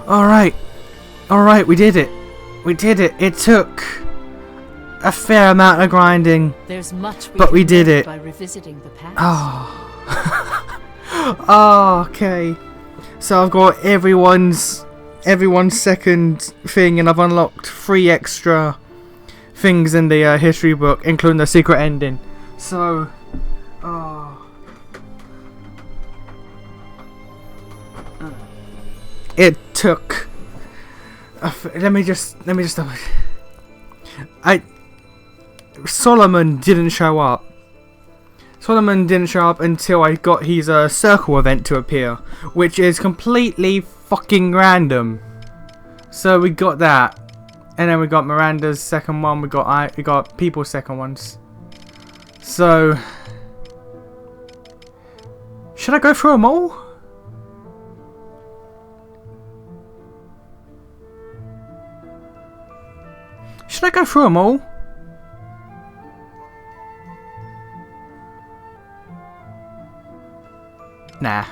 Alright. Alright, we did it. We did it. It took a fair amount of grinding. There's much but we did it by revisiting the past. Oh. Oh, okay. So I've got everyone's second thing, and I've unlocked 3 extra things in the history book, including the secret ending. So, it took. Let me just. Solomon didn't show up. Solomon didn't show up until I got his circle event to appear, which is completely fucking random. So we got that, and then we got Miranda's second one. We got people's second ones. So should I go through them all? Should I go through them all? Nah.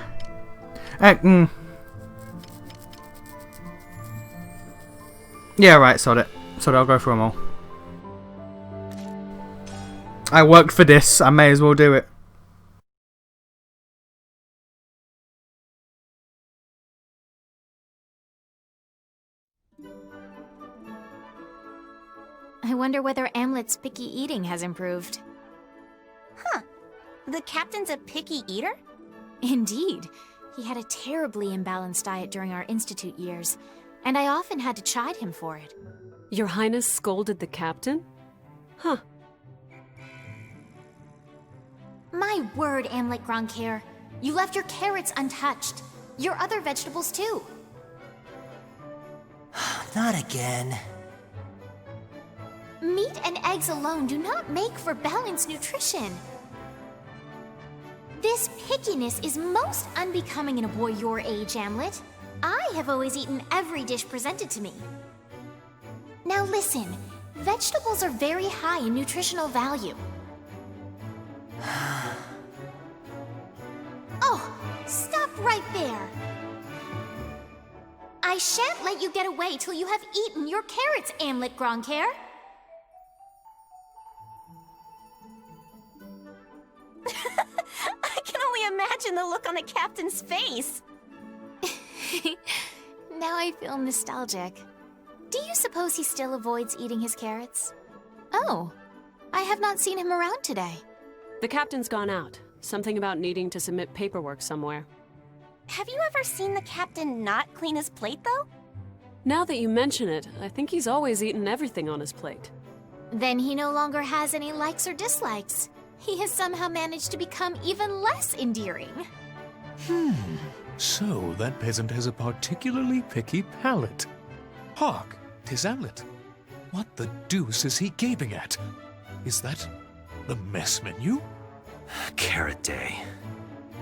Yeah, right, sod it. I'll go through them all. I worked for this, I may as well do it. I wonder whether Amlet's picky eating has improved. Huh. The captain's a picky eater? Indeed. He had a terribly imbalanced diet during our institute years, and I often had to chide him for it. Your Highness scolded the captain? Huh. My word, Amlet Gronkair. You left your carrots untouched. Your other vegetables, too. Not again. Meat and eggs alone do not make for balanced nutrition. This pickiness is most unbecoming in a boy your age, Amlet. I have always eaten every dish presented to me. Now listen, vegetables are very high in nutritional value. Oh, stop right there. I shan't let you get away till you have eaten your carrots, Amlet Gronkair. I can only imagine the look on the captain's face. Now I feel nostalgic. Do you suppose he still avoids eating his carrots? Oh, I have not seen him around today. The captain's gone out. Something about needing to submit paperwork somewhere. Have you ever seen the captain not clean his plate, though? Now that you mention it, I think he's always eaten everything on his plate. Then he no longer has any likes or dislikes. He has somehow managed to become even less endearing. So that peasant has a particularly picky palate. Hark, 'tis Amlet. What the deuce is he gaping at? Is that the mess menu? Carrot day.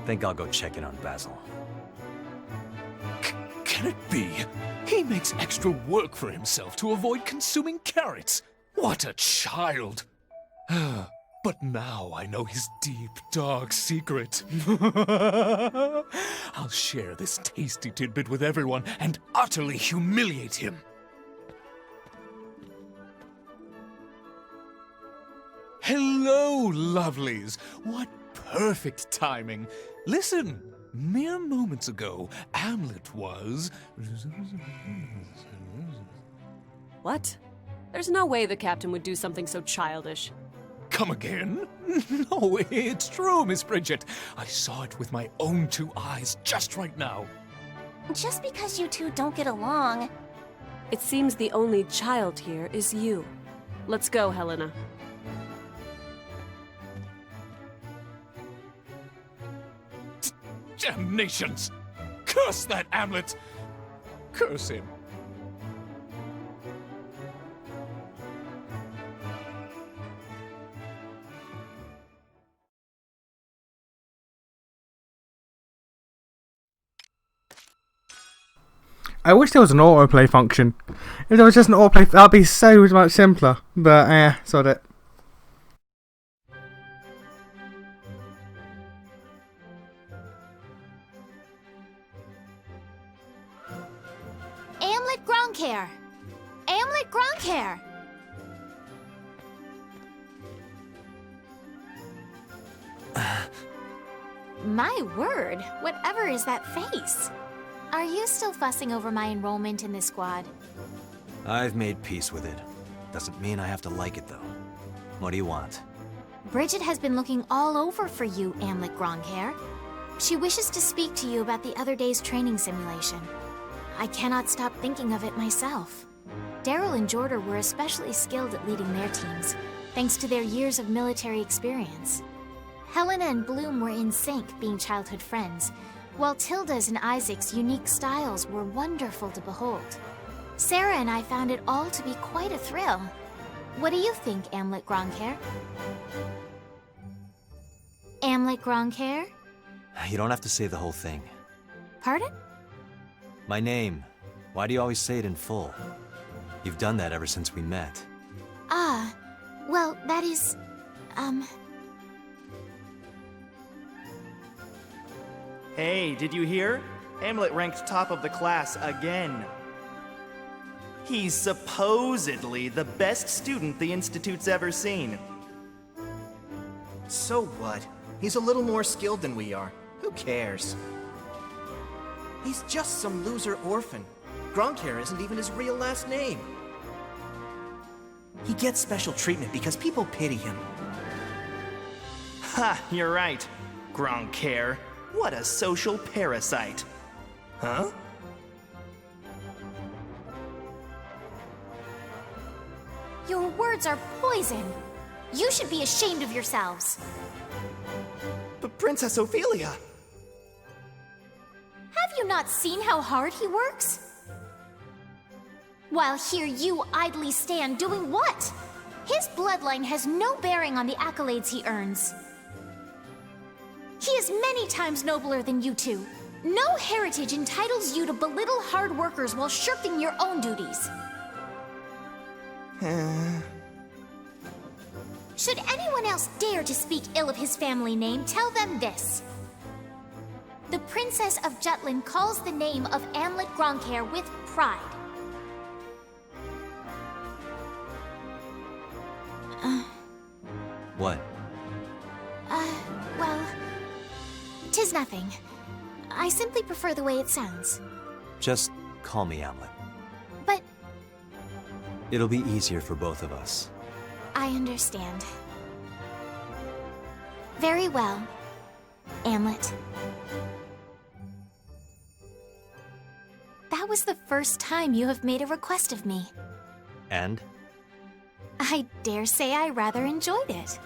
Think I'll go check in on Basil. Can it be? He makes extra work for himself to avoid consuming carrots. What a child! But now I know his deep, dark secret. I'll share this tasty tidbit with everyone and utterly humiliate him. Hello, lovelies! What perfect timing! Listen, mere moments ago, Amlet was... What? There's no way the captain would do something so childish. Come again? No, it's true, Miss Bridget. I saw it with my own 2 eyes just right now. Just because you two don't get along... It seems the only child here is you. Let's go, Helena. Damnations! Curse that Amlet! Curse him. I wish there was an autoplay function. If there was just an autoplay, that'd be so much simpler. But, sod it. Gronkhair! Amlet Gronkhair! My word, whatever is that face? Are you still fussing over my enrollment in this squad? I've made peace with it. Doesn't mean I have to like it, though. What do you want? Bridget has been looking all over for you, Amlet Gronkhair. She wishes to speak to you about the other day's training simulation. I cannot stop thinking of it myself. Daryl and Jordan were especially skilled at leading their teams, thanks to their years of military experience. Helena and Bloom were in sync, being childhood friends, while Tilda's and Isaac's unique styles were wonderful to behold. Sarah and I found it all to be quite a thrill. What do you think, Amlet Gronkhair? Amlet Gronkhair? You don't have to say the whole thing. Pardon? My name. Why do you always say it in full? You've done that ever since we met. Ah, well, that is... Hey, did you hear? Amlet ranked top of the class again. He's supposedly the best student the Institute's ever seen. So what? He's a little more skilled than we are. Who cares? He's just some loser orphan. Gronkhair isn't even his real last name. He gets special treatment because people pity him. Ha, you're right. Gronkhair. What a social parasite. Huh? Your words are poison. You should be ashamed of yourselves. But Princess Ophelia! Have you not seen how hard he works? While here you idly stand doing what? His bloodline has no bearing on the accolades he earns. He is many times nobler than you two. No heritage entitles you to belittle hard workers while shirking your own duties. Should anyone else dare to speak ill of his family name, tell them this. The Princess of Jutland calls the name of Amlet Gronkhair with pride. What? Well, 'tis nothing. I simply prefer the way it sounds. Just call me Amlet. But It'll be easier for both of us. I understand. Very well, Amlet. That was the first time you have made a request of me. And? I dare say I rather enjoyed it.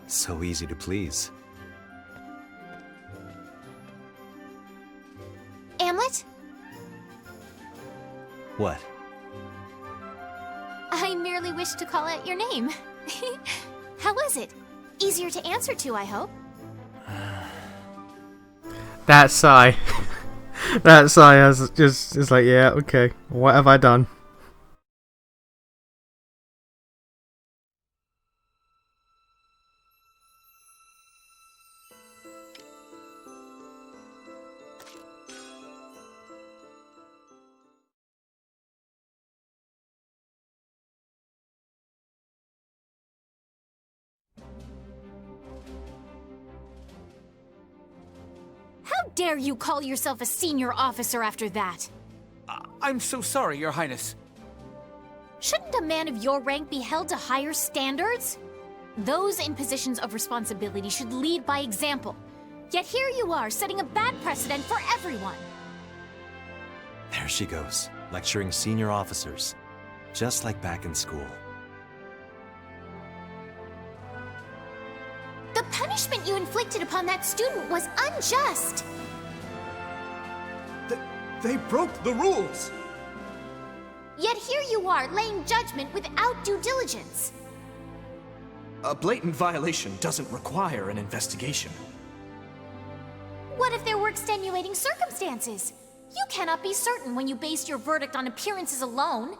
So easy to please. Amlet? What? I merely wish to call out your name. How was it? Easier to answer to, I hope. That sigh. That sigh is like, yeah, okay. What have I done? How dare you call yourself a senior officer after that? I'm so sorry, Your Highness. Shouldn't a man of your rank be held to higher standards? Those in positions of responsibility should lead by example. Yet here you are, setting a bad precedent for everyone. There she goes, lecturing senior officers. Just like back in school. The punishment you inflicted upon that student was unjust. They broke the rules! Yet here you are, laying judgment without due diligence. A blatant violation doesn't require an investigation. What if there were extenuating circumstances? You cannot be certain when you base your verdict on appearances alone.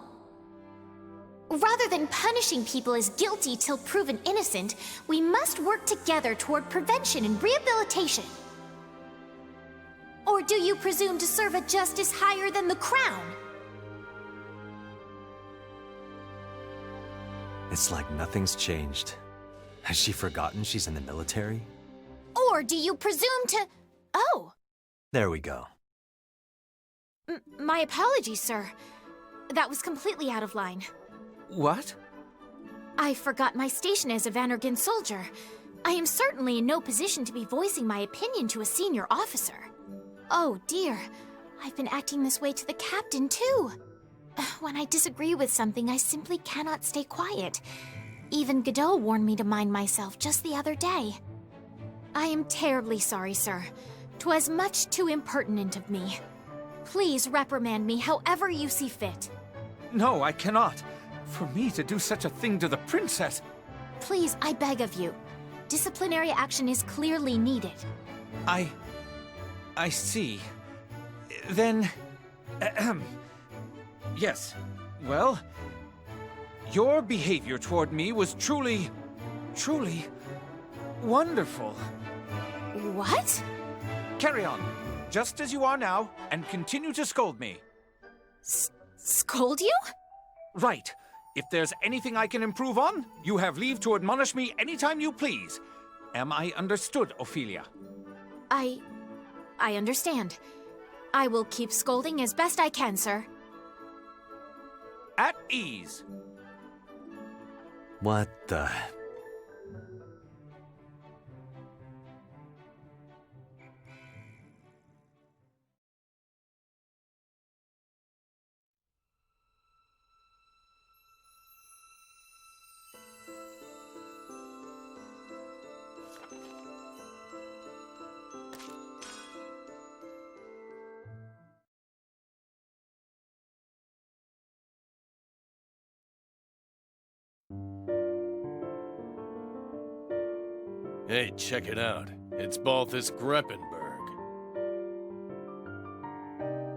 Rather than punishing people as guilty till proven innocent, we must work together toward prevention and rehabilitation. Or do you presume to serve a justice higher than the crown? It's like nothing's changed. Has she forgotten she's in the military? Or do you presume to... Oh! There we go. My apologies, sir. That was completely out of line. What? I forgot my station as a Vannergan soldier. I am certainly in no position to be voicing my opinion to a senior officer. Oh dear, I've been acting this way to the captain too. When I disagree with something, I simply cannot stay quiet. Even Godot warned me to mind myself just the other day. I am terribly sorry, sir. 'Twas much too impertinent of me. Please reprimand me however you see fit. No, I cannot. For me to do such a thing to the princess... Please, I beg of you. Disciplinary action is clearly needed. I see. Then... Yes. Well, your behavior toward me was truly wonderful. What? Carry on, just as you are now, and continue to scold me. Scold you? Right. If there's anything I can improve on, you have leave to admonish me anytime you please. Am I understood, Ophelia? I understand. I will keep scolding as best I can, sir. At ease. What the... Hey, check it out. It's Balthus Greppenberg.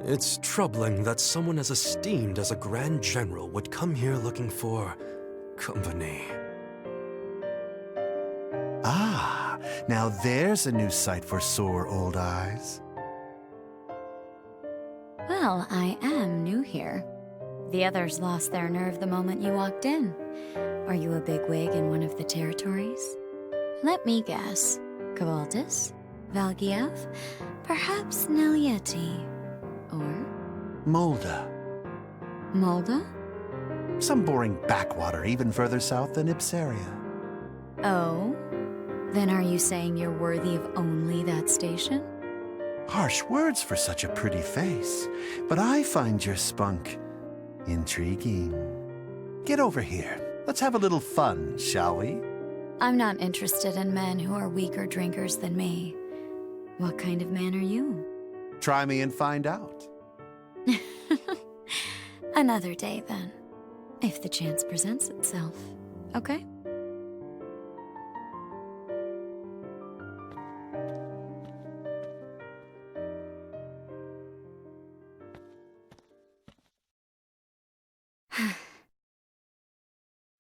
It's troubling that someone as esteemed as a Grand General would come here looking for... company. Ah, now there's a new sight for sore old eyes. Well, I am new here. The others lost their nerve the moment you walked in. Are you a bigwig in one of the territories? Let me guess. Kvaltis? Valgiev? Perhaps Nelieti? Or? Molda. Molda? Some boring backwater even further south than Ipsaria. Oh? Then are you saying you're worthy of only that station? Harsh words for such a pretty face, but I find your spunk intriguing. Get over here. Let's have a little fun, shall we? I'm not interested in men who are weaker drinkers than me. What kind of man are you? Try me and find out. Another day, then. If the chance presents itself. Okay?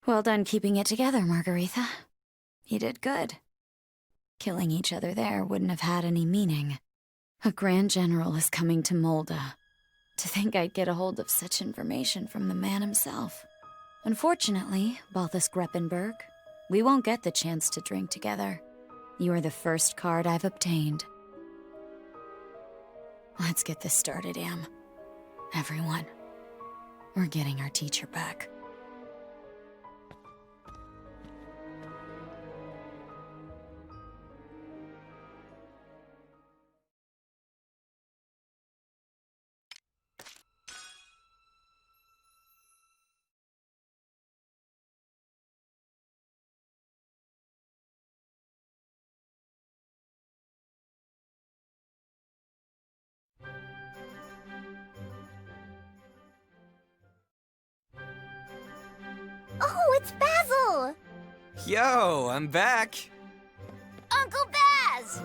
Well done keeping it together, Margaretha. You did good. Killing each other there wouldn't have had any meaning. A Grand General is coming to Molda. To think I'd get a hold of such information from the man himself. Unfortunately, Balthus Greppenberg, we won't get the chance to drink together. You are the first card I've obtained. Let's get this started, Am. Everyone, we're getting our teacher back. Oh, it's Basil! Yo, I'm back! Uncle Baz!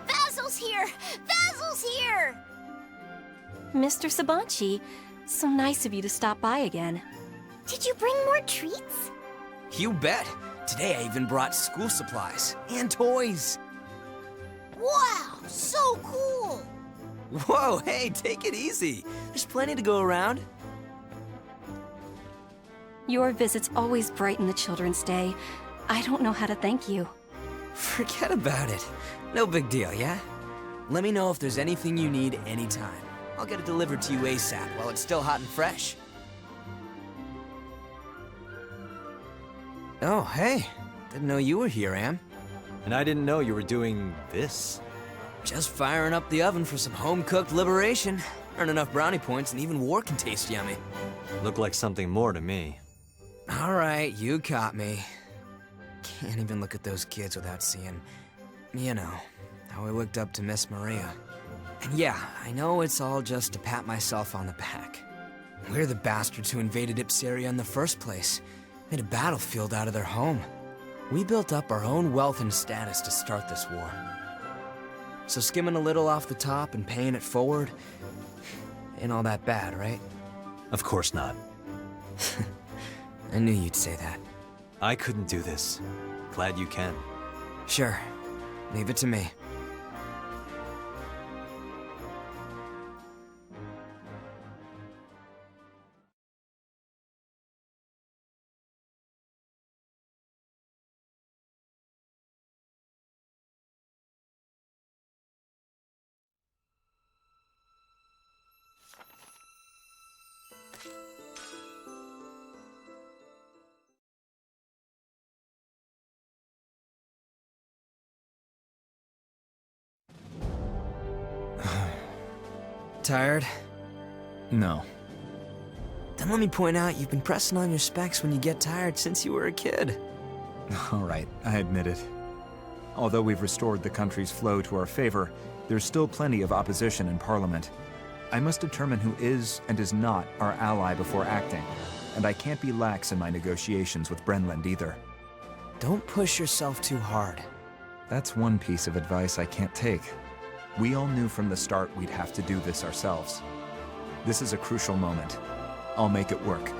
Basil's here! Basil's here! Mr. Sabanchi, so nice of you to stop by again. Did you bring more treats? You bet! Today I even brought school supplies and toys. Wow, so cool! Whoa, hey, take it easy. There's plenty to go around. Your visits always brighten the children's day. I don't know how to thank you. Forget about it. No big deal, yeah? Let me know if there's anything you need anytime. I'll get it delivered to you ASAP while it's still hot and fresh. Oh, hey. Didn't know you were here, Am. And I didn't know you were doing this. Just firing up the oven for some home-cooked liberation. Earn enough brownie points and even war can taste yummy. Looked like something more to me. All right, you caught me. Can't even look at those kids without seeing, you know, how I looked up to Miss Maria. And yeah, I know it's all just to pat myself on the back. We're the bastards who invaded Ipsaria in the first place. Made a battlefield out of their home. We built up our own wealth and status to start this war. So skimming a little off the top and paying it forward ain't all that bad, right? Of course not. I knew you'd say that. I couldn't do this. Glad you can. Sure. Leave it to me. Tired? No. Then let me point out you've been pressing on your specs when you get tired since you were a kid. All right, I admit it. Although we've restored the country's flow to our favor, there's still plenty of opposition in Parliament. I must determine who is and is not our ally before acting, and I can't be lax in my negotiations with Brenland either. Don't push yourself too hard. That's one piece of advice I can't take. We all knew from the start we'd have to do this ourselves. This is a crucial moment. I'll make it work.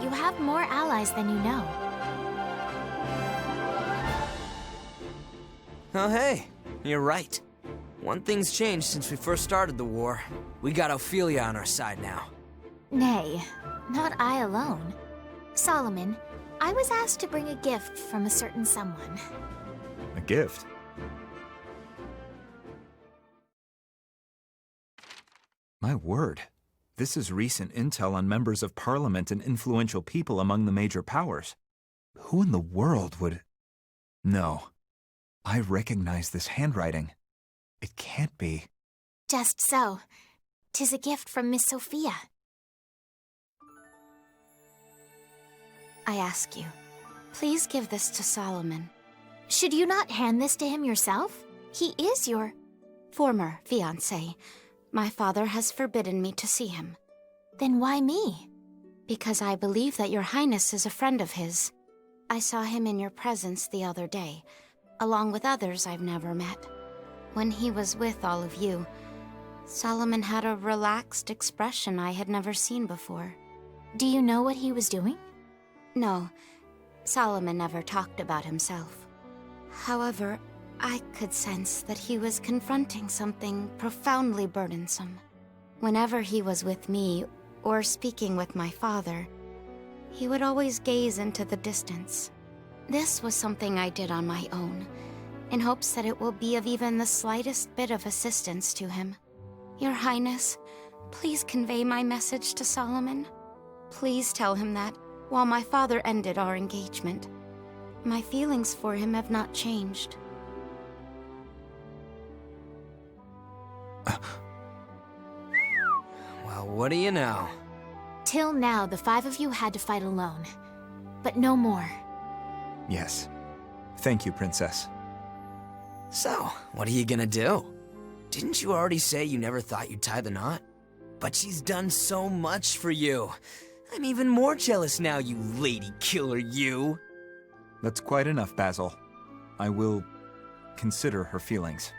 You have more allies than you know. Oh hey, you're right. One thing's changed since we first started the war. We got Ophelia on our side now. Nay, not I alone. Solomon, I was asked to bring a gift from a certain someone. A gift? My word. This is recent intel on members of Parliament and influential people among the major powers. Who in the world would... No. I recognize this handwriting. It can't be. Just so. 'Tis a gift from Miss Sophia. I ask you, please give this to Solomon. Should you not hand this to him yourself? He is your... former fiancé. My father has forbidden me to see him. Then why me? Because I believe that your highness is a friend of his. I saw him in your presence the other day, along with others I've never met. When he was with all of you, Solomon had a relaxed expression I had never seen before. Do you know what he was doing? No, Solomon never talked about himself. However, I could sense that he was confronting something profoundly burdensome. Whenever he was with me, or speaking with my father, he would always gaze into the distance. This was something I did on my own, in hopes that it will be of even the slightest bit of assistance to him. Your Highness, please convey my message to Solomon. Please tell him that, while my father ended our engagement, my feelings for him have not changed. Well, what do you know? Till now, the 5 of you had to fight alone. But no more. Yes. Thank you, Princess. So, what are you gonna do? Didn't you already say you never thought you'd tie the knot? But she's done so much for you. I'm even more jealous now, you lady killer, you. That's quite enough, Basil. I will consider her feelings.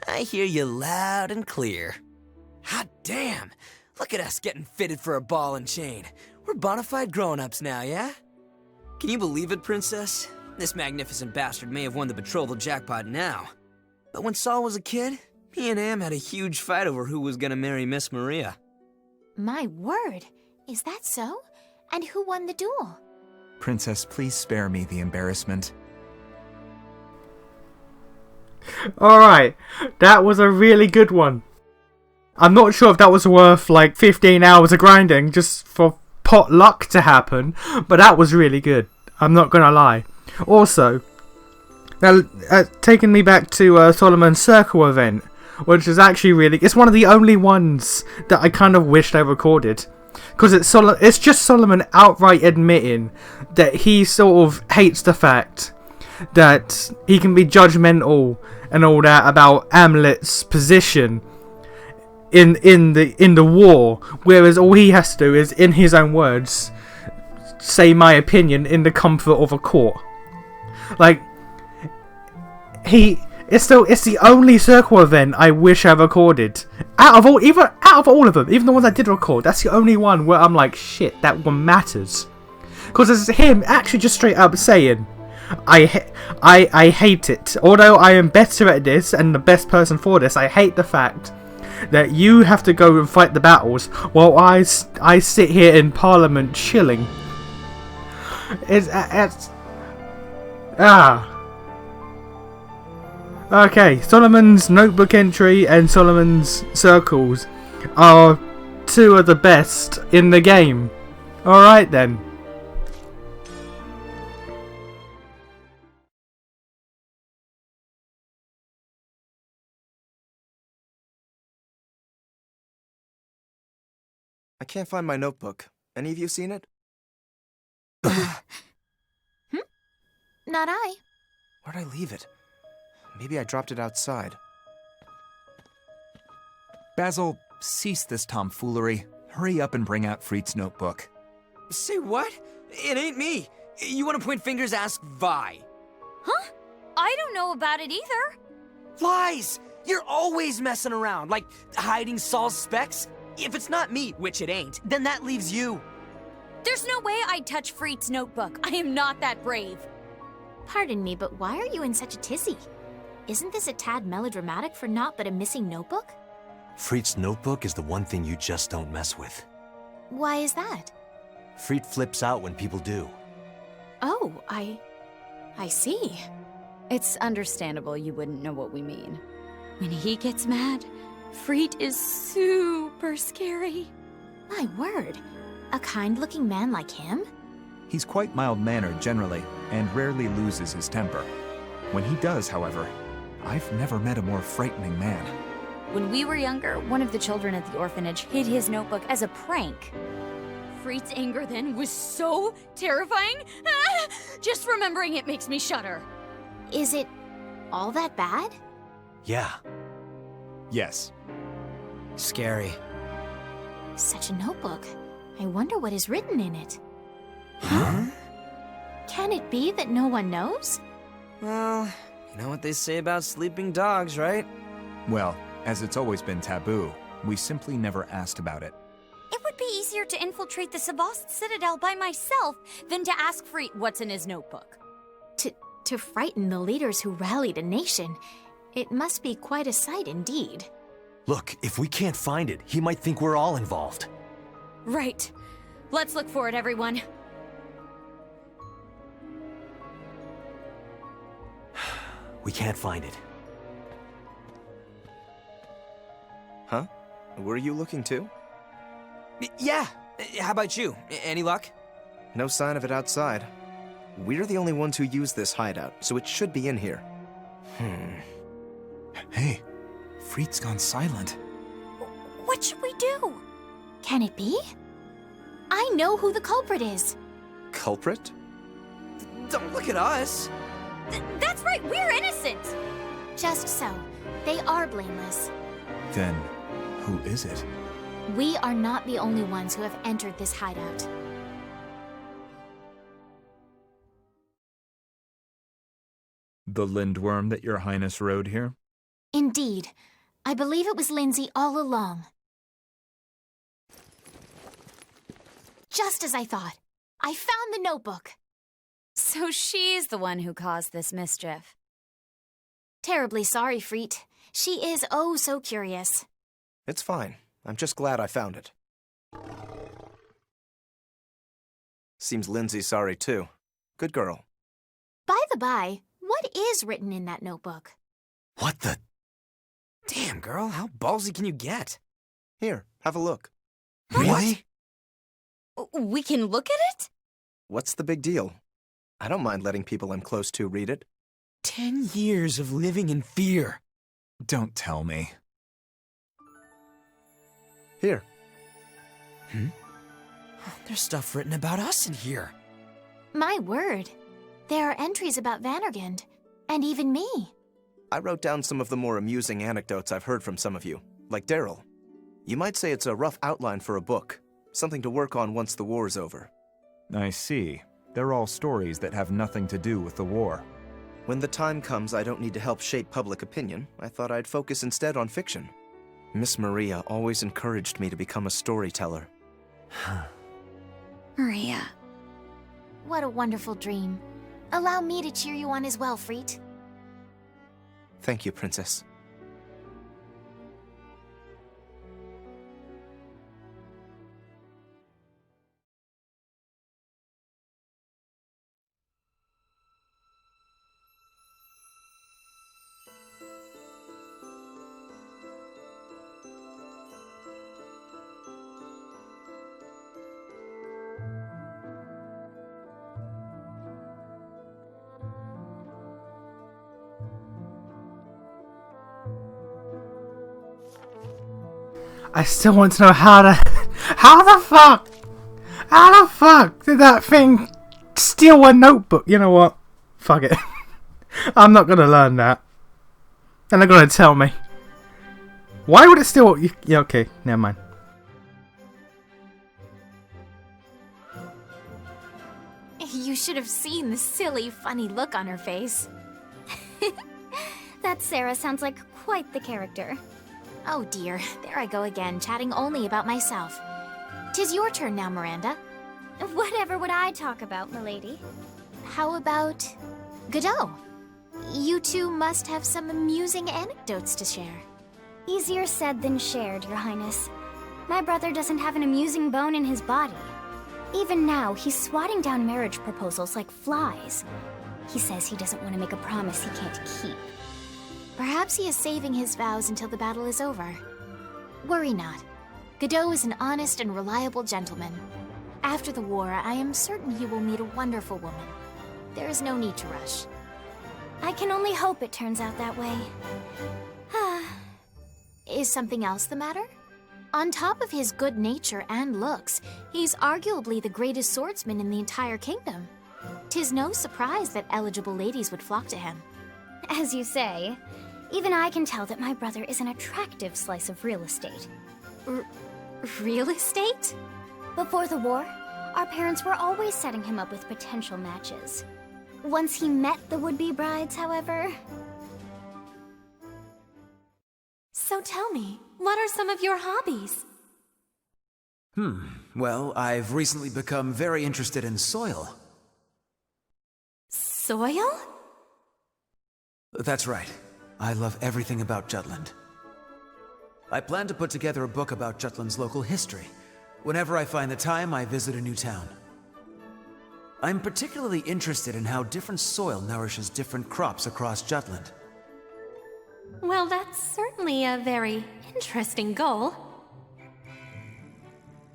I hear you loud and clear. Hot damn! Look at us getting fitted for a ball and chain. We're bona fide grown-ups now, yeah? Can you believe it, Princess? This magnificent bastard may have won the betrothal jackpot now. But when Saul was a kid, me and Am had a huge fight over who was gonna marry Miss Maria. My word, Is that so? And who won the duel? Princess, please spare me the embarrassment. Alright, that was a really good one. I'm not sure if that was worth like 15 hours of grinding just for pot luck to happen, but that was really good. I'm not gonna lie. Also, taking me back to Solomon's Circle event, which is actually it's one of the only ones that I kind of wish they recorded. Because it's just Solomon outright admitting that he sort of hates the fact that he can be judgmental and all that about Amlet's position in the war, whereas all he has to do is, in his own words, say my opinion in the comfort of a court. Like, it's the only Circle event I wish I recorded. Out of all of them, even the ones I did record, that's the only one where I'm like, shit, that one matters. Because it's him actually just straight up saying, I hate it. Although I am better at this and the best person for this, I hate the fact that you have to go and fight the battles while I sit here in Parliament chilling. Okay, Solomon's notebook entry and Solomon's circles are two of the best in the game. Alright then. I can't find my notebook. Any of you seen it? Not I. Where'd I leave it? Maybe I dropped it outside. Basil, cease this tomfoolery. Hurry up and bring out Freet's notebook. Say what? It ain't me. You want to point fingers, ask Vi. Huh? I don't know about it either. Lies! You're always messing around, like hiding Saul's specs. If it's not me, which it ain't, then that leaves you. There's no way I'd touch Freet's notebook. I am not that brave. Pardon me, but why are you in such a tizzy? Isn't this a tad melodramatic for naught but a missing notebook? Freet's notebook is the one thing you just don't mess with. Why is that? Freet flips out when people do. Oh, I see. It's understandable you wouldn't know what we mean. When he gets mad, Freet is super scary. My word. A kind-looking man like him? He's quite mild-mannered generally, and rarely loses his temper. When he does, however, I've never met a more frightening man. When we were younger, one of the children at the orphanage hid his notebook as a prank. Freet's anger then was so terrifying. Just remembering it makes me shudder. Is it all that bad? Yeah. Yes. Scary. Such a notebook. I wonder what is written in it. Huh? Can it be that no one knows? Well, you know what they say about sleeping dogs, right? Well, as it's always been taboo, we simply never asked about it. It would be easier to infiltrate the Sabast Citadel by myself than to ask Freet what's in his notebook. To frighten the leaders who rallied a nation, it must be quite a sight indeed. Look, if we can't find it, he might think we're all involved. Right. Let's look for it, everyone. We can't find it. Huh? Were you looking too? Yeah. How about you? Any luck? No sign of it outside. We're the only ones who use this hideout, so it should be in here. Hey, Freet's gone silent. What should we do? Can it be? I know who the culprit is. Culprit? Don't look at us. That's right, we're innocent. Just so. They are blameless. Then, who is it? We are not the only ones who have entered this hideout. The lindworm that your highness rode here? Indeed. I believe it was Lindsay all along. Just as I thought. I found the notebook. So she's the one who caused this mischief. Terribly sorry, Freet. She is oh so curious. It's fine. I'm just glad I found it. Seems Lindsay's sorry too. Good girl. By the by, what is written in that notebook? What the? Damn, girl, how ballsy can you get? Here, have a look. Really? We can look at it? What's the big deal? I don't mind letting people I'm close to read it. 10 years of living in fear. Don't tell me. Here. There's stuff written about us in here. My word. There are entries about Vandergand. And even me. I wrote down some of the more amusing anecdotes I've heard from some of you, like Daryl. You might say it's a rough outline for a book, something to work on once the war's over. I see. They're all stories that have nothing to do with the war. When the time comes I don't need to help shape public opinion, I thought I'd focus instead on fiction. Miss Maria always encouraged me to become a storyteller. Maria. What a wonderful dream. Allow me to cheer you on as well, Freet. Thank you, Princess. I still want to know how the fuck did that thing steal a notebook? You know what? Fuck it. I'm not gonna learn that. And they're gonna tell me. Why would it steal? Yeah, okay, never mind. You should have seen the silly, funny look on her face. That Sarah sounds like quite the character. Oh dear, there I go again, chatting only about myself. 'Tis your turn now, Miranda. Whatever would I talk about, milady? How about Godot? You two must have some amusing anecdotes to share. Easier said than shared, Your Highness. My brother doesn't have an amusing bone in his body. Even now, he's swatting down marriage proposals like flies. He says he doesn't want to make a promise he can't keep. Perhaps he is saving his vows until the battle is over. Worry not. Godot is an honest and reliable gentleman. After the war, I am certain he will meet a wonderful woman. There is no need to rush. I can only hope it turns out that way. Is something else the matter? On top of his good nature and looks, he's arguably the greatest swordsman in the entire kingdom. 'Tis no surprise that eligible ladies would flock to him. As you say, even I can tell that my brother is an attractive slice of real estate. Real estate? Before the war, our parents were always setting him up with potential matches. Once he met the would-be brides, however... So tell me, what are some of your hobbies? Well, I've recently become very interested in soil. Soil? That's right. I love everything about Jutland. I plan to put together a book about Jutland's local history. Whenever I find the time, I visit a new town. I'm particularly interested in how different soil nourishes different crops across Jutland. Well, that's certainly a very interesting goal.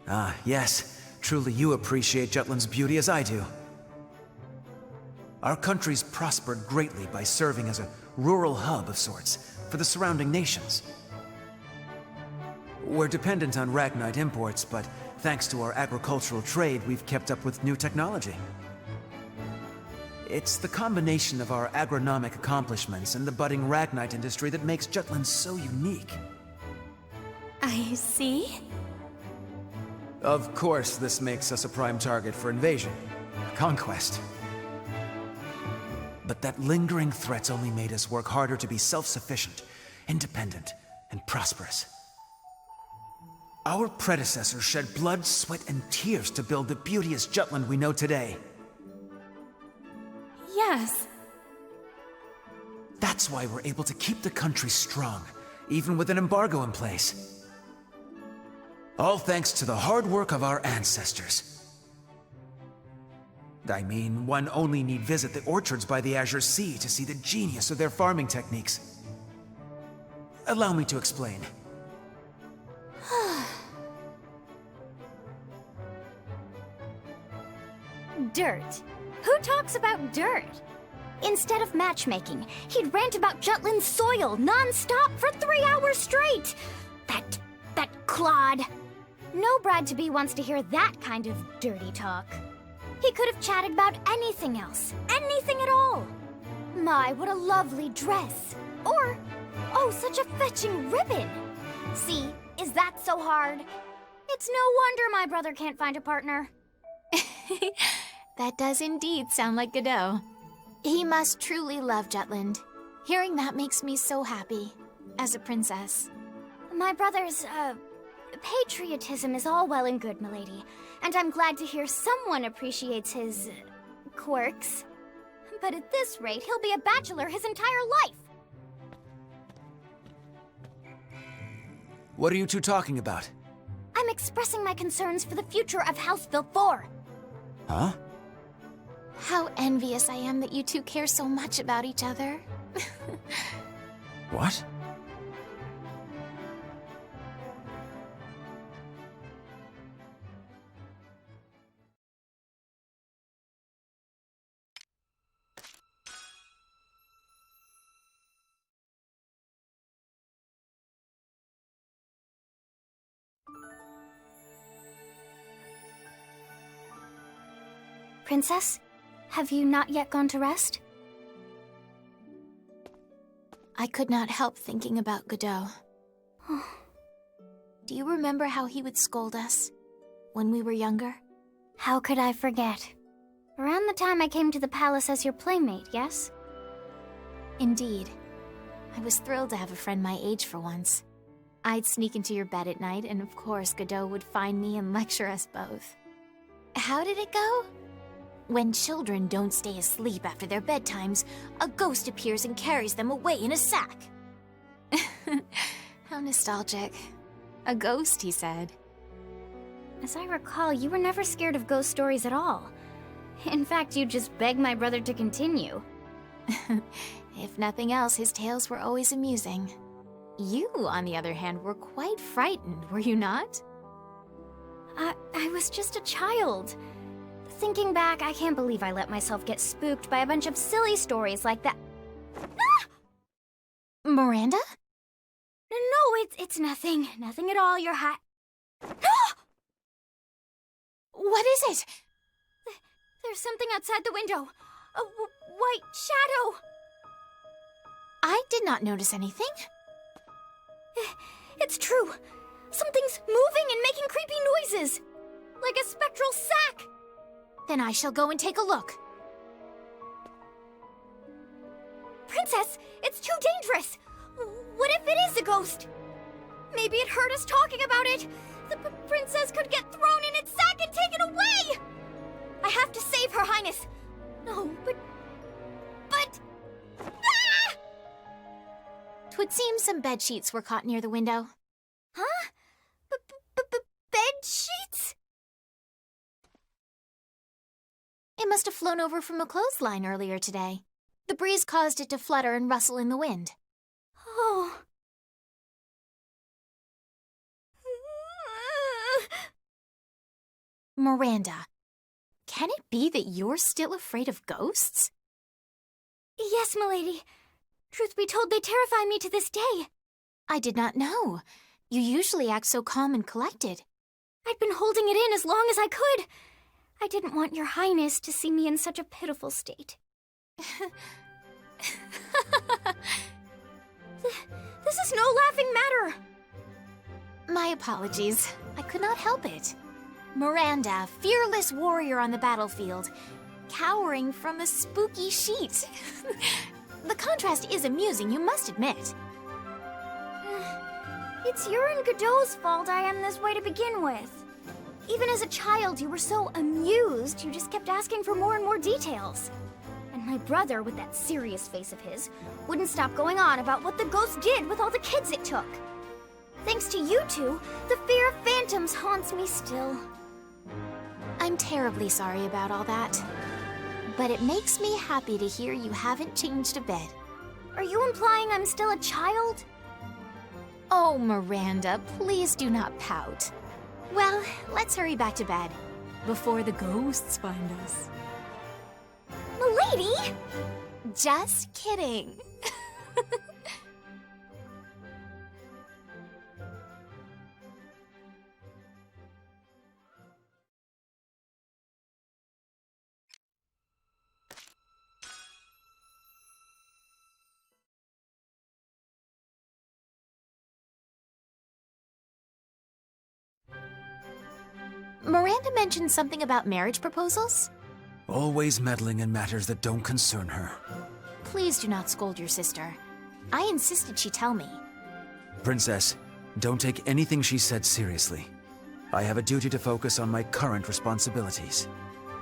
Ah, yes. Truly you appreciate Jutland's beauty as I do. Our country's prospered greatly by serving as a rural hub of sorts for the surrounding nations. We're dependent on Ragnite imports, but thanks to our agricultural trade, we've kept up with new technology. It's the combination of our agronomic accomplishments and the budding Ragnite industry that makes Jutland so unique. I see. Of course, this makes us a prime target for invasion, conquest. But that lingering threat's only made us work harder to be self-sufficient, independent, and prosperous. Our predecessors shed blood, sweat, and tears to build the beauteous Jutland we know today. Yes. That's why we're able to keep the country strong, even with an embargo in place. All thanks to the hard work of our ancestors. I mean, one only need visit the orchards by the Azure Sea to see the genius of their farming techniques. Allow me to explain. Dirt. Who talks about dirt? Instead of matchmaking, he'd rant about Jutland's soil non-stop for 3 hours straight. That clod. No bride-to-be wants to hear that kind of dirty talk. He could have chatted about anything else. Anything at all. My, what a lovely dress. Or, oh, such a fetching ribbon. See, is that so hard? It's no wonder my brother can't find a partner. That does indeed sound like Godot. He must truly love Jutland. Hearing that makes me so happy, as a princess. My brother's, patriotism is all well and good, milady. And I'm glad to hear someone appreciates his, quirks. But at this rate, he'll be a bachelor his entire life. What are you two talking about? I'm expressing my concerns for the future of House Villefort. Huh? How envious I am that you two care so much about each other. What? Princess, have you not yet gone to rest? I could not help thinking about Godot. Do you remember how he would scold us when we were younger? How could I forget? Around the time I came to the palace as your playmate, yes? Indeed. I was thrilled to have a friend my age for once. I'd sneak into your bed at night, and of course Godot would find me and lecture us both. How did it go? When children don't stay asleep after their bedtimes, a ghost appears and carries them away in a sack. How nostalgic. A ghost, he said. As I recall, you were never scared of ghost stories at all. In fact, you just begged my brother to continue. If nothing else, his tales were always amusing. You, on the other hand, were quite frightened, were you not? I was just a child. Thinking back, I can't believe I let myself get spooked by a bunch of silly stories like that. Ah! Miranda? No, it's nothing. Nothing at all, your hat. Ah! What is it? There's something outside the window. A white shadow. I did not notice anything. It's true. Something's moving and making creepy noises. Like a spectral sack. Then I shall go and take a look. Princess, it's too dangerous. What if it is a ghost? Maybe it heard us talking about it. The princess could get thrown in its sack and taken away. I have to save Her Highness. No, but... Ah! 'Twould seem some bed sheets were caught near the window. Huh? Bed sheets? It must have flown over from a clothesline earlier today. The breeze caused it to flutter and rustle in the wind. Oh. Miranda, can it be that you're still afraid of ghosts? Yes, milady. Truth be told, they terrify me to this day. I did not know. You usually act so calm and collected. I'd been holding it in as long as I could. I didn't want your highness to see me in such a pitiful state. This is no laughing matter. My apologies. I could not help it. Miranda, fearless warrior on the battlefield, cowering from a spooky sheet. The contrast is amusing, you must admit. It's your and Godot's fault I am this way to begin with. Even as a child, you were so amused, you just kept asking for more and more details. And my brother, with that serious face of his, wouldn't stop going on about what the ghost did with all the kids it took. Thanks to you two, the fear of phantoms haunts me still. I'm terribly sorry about all that. but it makes me happy to hear you haven't changed a bit. Are you implying I'm still a child? Oh, Miranda, please do not pout. Well, let's hurry back to bed, before the ghosts find us. Milady! Just kidding. Miranda mentioned something about marriage proposals? Always meddling in matters that don't concern her. Please do not scold your sister. I insisted she tell me. Princess, don't take anything she said seriously. I have a duty to focus on my current responsibilities.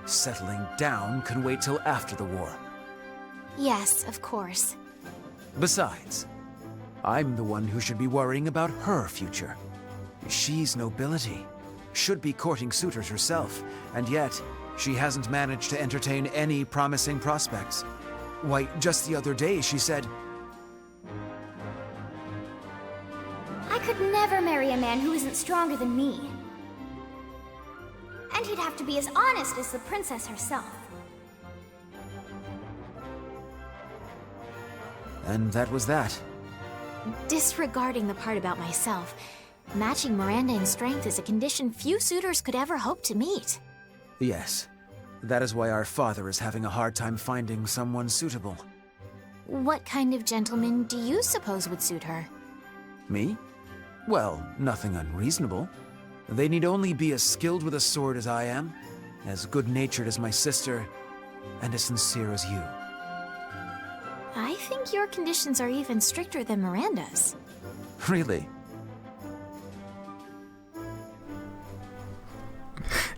Settling down can wait till after the war. Yes, of course. Besides, I'm the one who should be worrying about her future. She's nobility, should be courting suitors herself, and yet she hasn't managed to entertain any promising prospects. Why, just the other day she said, I could never marry a man who isn't stronger than me. And he'd have to be as honest as the princess herself. and that was that. Disregarding the part about myself, matching Miranda in strength is a condition few suitors could ever hope to meet. Yes, that is why our father is having a hard time finding someone suitable. What kind of gentleman do you suppose would suit her? Me? Well, nothing unreasonable. They need only be as skilled with a sword as I am, as good-natured as my sister, and as sincere as you. I think your conditions are even stricter than Miranda's. Really?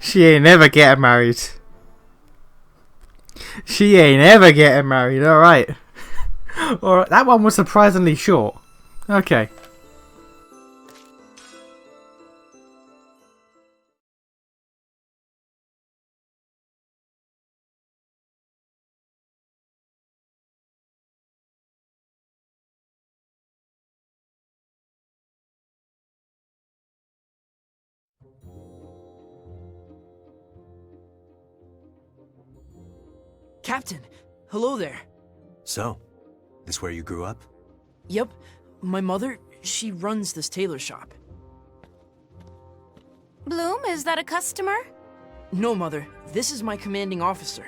She ain't never getting married. She ain't ever getting married, alright. Alright, that one was surprisingly short. Okay. Captain, hello there. So, this where you grew up? Yep, my mother, she runs this tailor shop. Bloom, is that a customer? No, Mother, this is my commanding officer.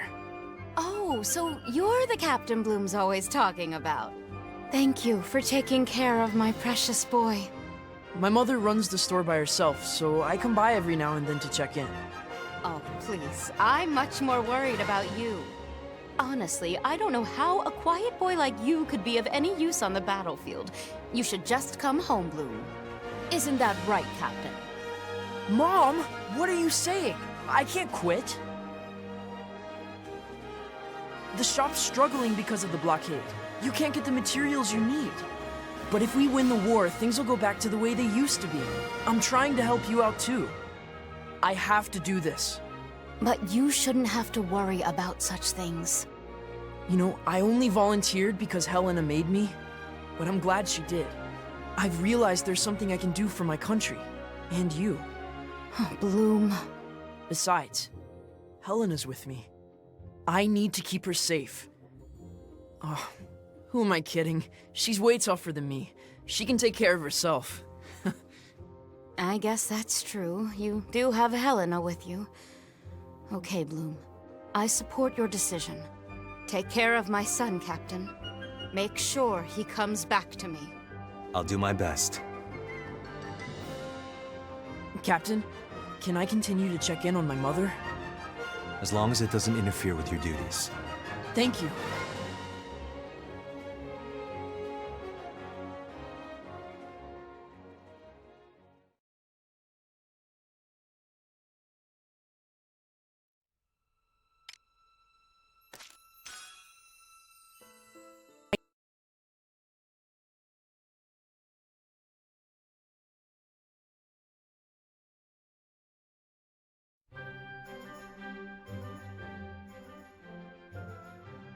Oh, so you're the Captain Bloom's always talking about. Thank you for taking care of my precious boy. My mother runs the store by herself, so I come by every now and then to check in. Oh, please. I'm much more worried about you. Honestly, I don't know how a quiet boy like you could be of any use on the battlefield. You should just come home, Bloom. Isn't that right, Captain? Mom, what are you saying? I can't quit. The shop's struggling because of the blockade. You can't get the materials you need. But if we win the war, things will go back to the way they used to be. I'm trying to help you out too. I have to do this. But you shouldn't have to worry about such things. You know, I only volunteered because Helena made me, but I'm glad she did. I've realized there's something I can do for my country, and you. Bloom. Besides, Helena's with me. I need to keep her safe. Oh, who am I kidding? She's way tougher than me. She can take care of herself. I guess that's true. You do have Helena with you. Okay, Bloom. I support your decision. Take care of my son, Captain. Make sure he comes back to me. I'll do my best. Captain, can I continue to check in on my mother? As long as it doesn't interfere with your duties. Thank you.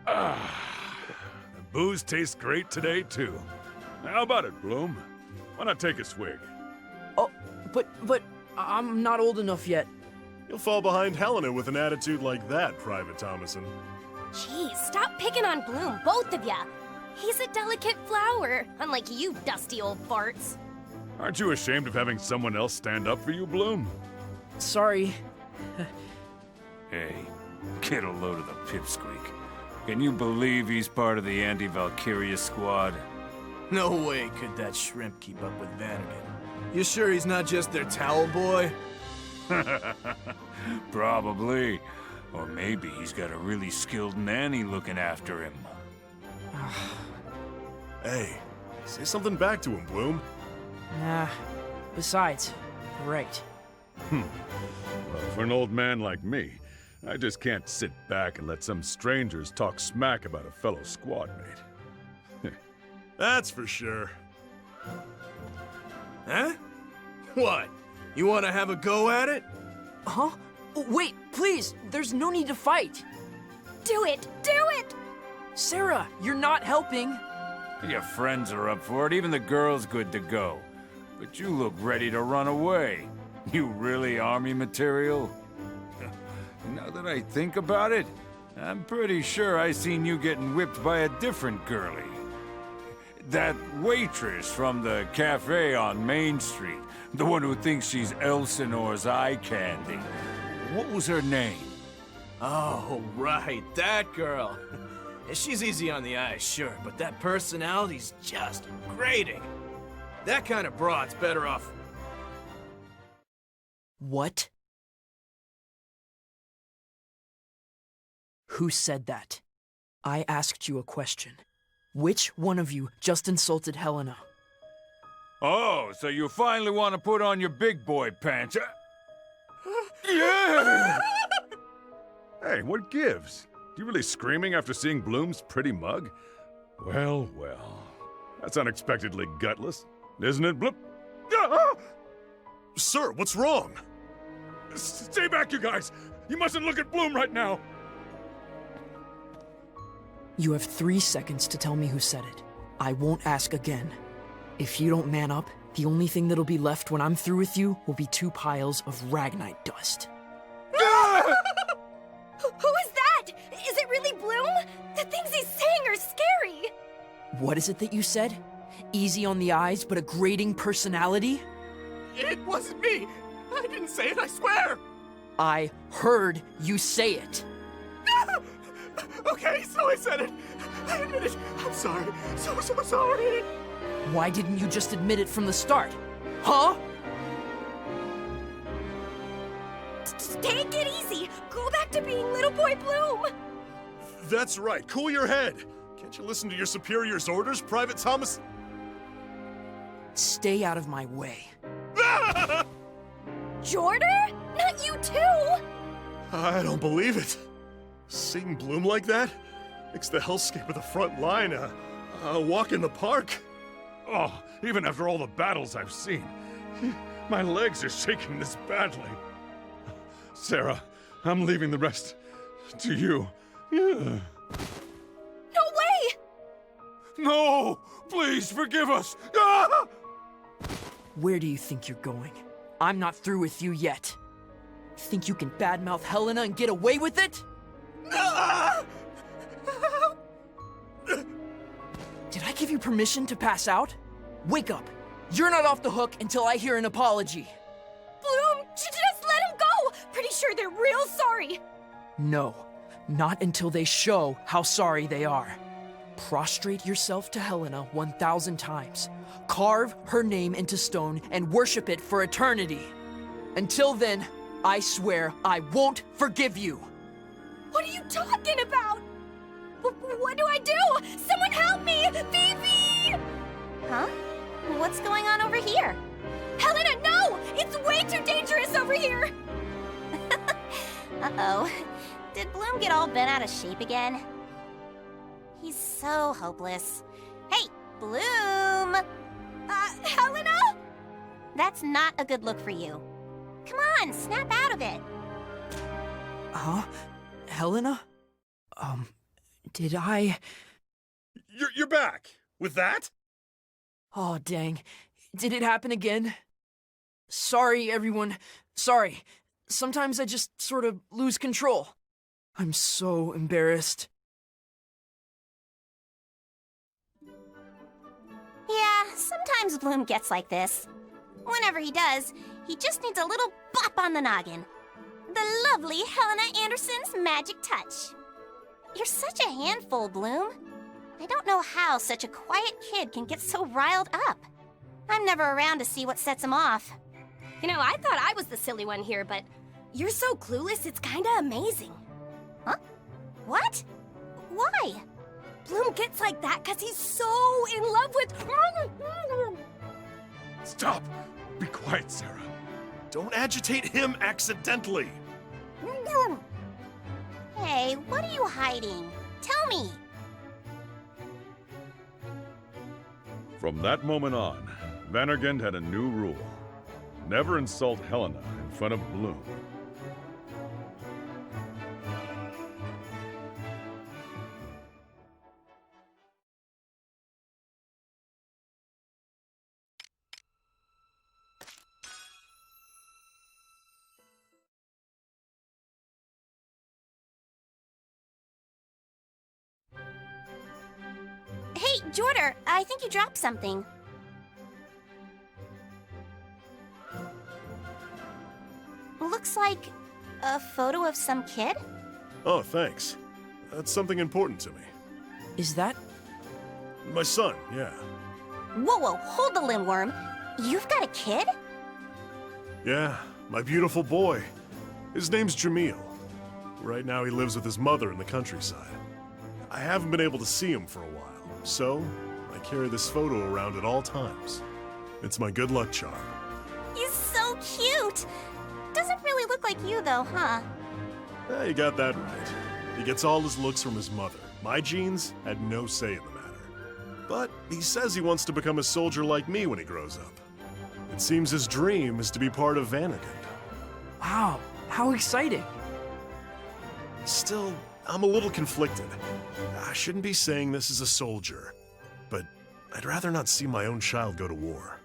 The booze tastes great today, too. How about it, Bloom? Why not take a swig? Oh, but I'm not old enough yet. You'll fall behind Helena with an attitude like that, Private Thomason. Jeez, stop picking on Bloom, both of ya. He's a delicate flower, unlike you dusty old farts. Aren't you ashamed of having someone else stand up for you, Bloom? Sorry. Hey, get a load of the pipsqueak. Can you believe he's part of the anti-Valkyria squad? No way could that shrimp keep up with Vanagon. You sure he's not just their towel boy? Probably. Or maybe he's got a really skilled nanny looking after him. Hey, say something back to him, Bloom. Nah. Besides, right. Well, for an old man like me, I just can't sit back and let some strangers talk smack about a fellow squad mate. That's for sure. Huh? What? You want to have a go at it? Huh? Oh, wait, please! There's no need to fight! Do it! Do it! Sarah, you're not helping! Your friends are up for it, even the girl's good to go. But you look ready to run away. You really army material? Now that I think about it, I'm pretty sure I seen you getting whipped by a different girlie. That waitress from the cafe on Main Street. The one who thinks she's Elsinore's eye candy. What was her name? Oh, right, that girl. She's easy on the eyes, sure, but that personality's just grating. That kind of broad's better off. What? Who said that? I asked you a question. Which one of you just insulted Helena? Oh, so you finally want to put on your big boy pants, huh? Yeah! Hey, what gives? You really screaming after seeing Bloom's pretty mug? Well, well. That's unexpectedly gutless, isn't it, Bloom? Ah! Sir, what's wrong? Stay back, you guys! You mustn't look at Bloom right now! You have 3 seconds to tell me who said it. I won't ask again. If you don't man up, the only thing that'll be left when I'm through with you will be 2 piles of Ragnite dust. Who is that? Is it really Bloom? The things he's saying are scary. What is it that you said? Easy on the eyes, but a grating personality? It wasn't me! I didn't say it, I swear! I heard you say it. Okay, so I said it. I admit it. I'm sorry. So sorry. Why didn't you just admit it from the start? Huh? Take it easy. Go back to being little boy Bloom. That's right. Cool your head. Can't you listen to your superior's orders, Private Thomas? Stay out of my way. Jordan? Not you too! I don't believe it. Seeing Bloom like that makes the hellscape of the front line a walk in the park. Oh, even after all the battles I've seen, my legs are shaking this badly. Sarah, I'm leaving the rest to you. Yeah. No way! No! Please forgive us! Ah! Where do you think you're going? I'm not through with you yet. Think you can badmouth Helena and get away with it? Did I give you permission to pass out? Wake up! You're not off the hook until I hear an apology. Bloom, just let him go! Pretty sure they're real sorry. No, not until they show how sorry they are. Prostrate yourself to Helena 1,000 times. Carve her name into stone and worship it for eternity. Until then, I swear I won't forgive you. What are you talking about? What do I do? Someone help me! Vivi! Huh? What's going on over here? Helena, no! It's way too dangerous over here! Uh-oh. Did Bloom get all bent out of shape again? He's so hopeless. Hey, Bloom! Helena? That's not a good look for you. Come on, snap out of it. Huh? Helena? Did I... You're back! With that? Oh, dang. Did it happen again? Sorry, everyone. Sorry. Sometimes I just sort of lose control. I'm so embarrassed. Yeah, sometimes Bloom gets like this. Whenever he does, he just needs a little bop on the noggin. The lovely Helena Anderson's magic touch. You're such a handful, Bloom. I don't know how such a quiet kid can get so riled up. I'm never around to see what sets him off. You know, I thought I was the silly one here, but you're so clueless, it's kinda amazing. Huh? What? Why? Bloom gets like that because he's so in love with... Stop! Be quiet, Sarah. Don't agitate him accidentally. Hey, what are you hiding? Tell me. From that moment on, Vandergend had a new rule. Never insult Helena in front of Bloom. Hey, Jordan, I think you dropped something. Looks like a photo of some kid? Oh, thanks. That's something important to me. Is that... My son, yeah. Whoa, hold the limworm. You've got a kid? Yeah, my beautiful boy. His name's Jamil. Right now he lives with his mother in the countryside. I haven't been able to see him for a while, so I carry this photo around at all times. It's my good luck charm. He's so cute! Doesn't really look like you though, huh? Yeah, you got that right. He gets all his looks from his mother. My genes had no say in the matter. But he says he wants to become a soldier like me when he grows up. It seems his dream is to be part of Vandergend. Wow, how exciting. Still, I'm a little conflicted. I shouldn't be saying this as a soldier, but I'd rather not see my own child go to war.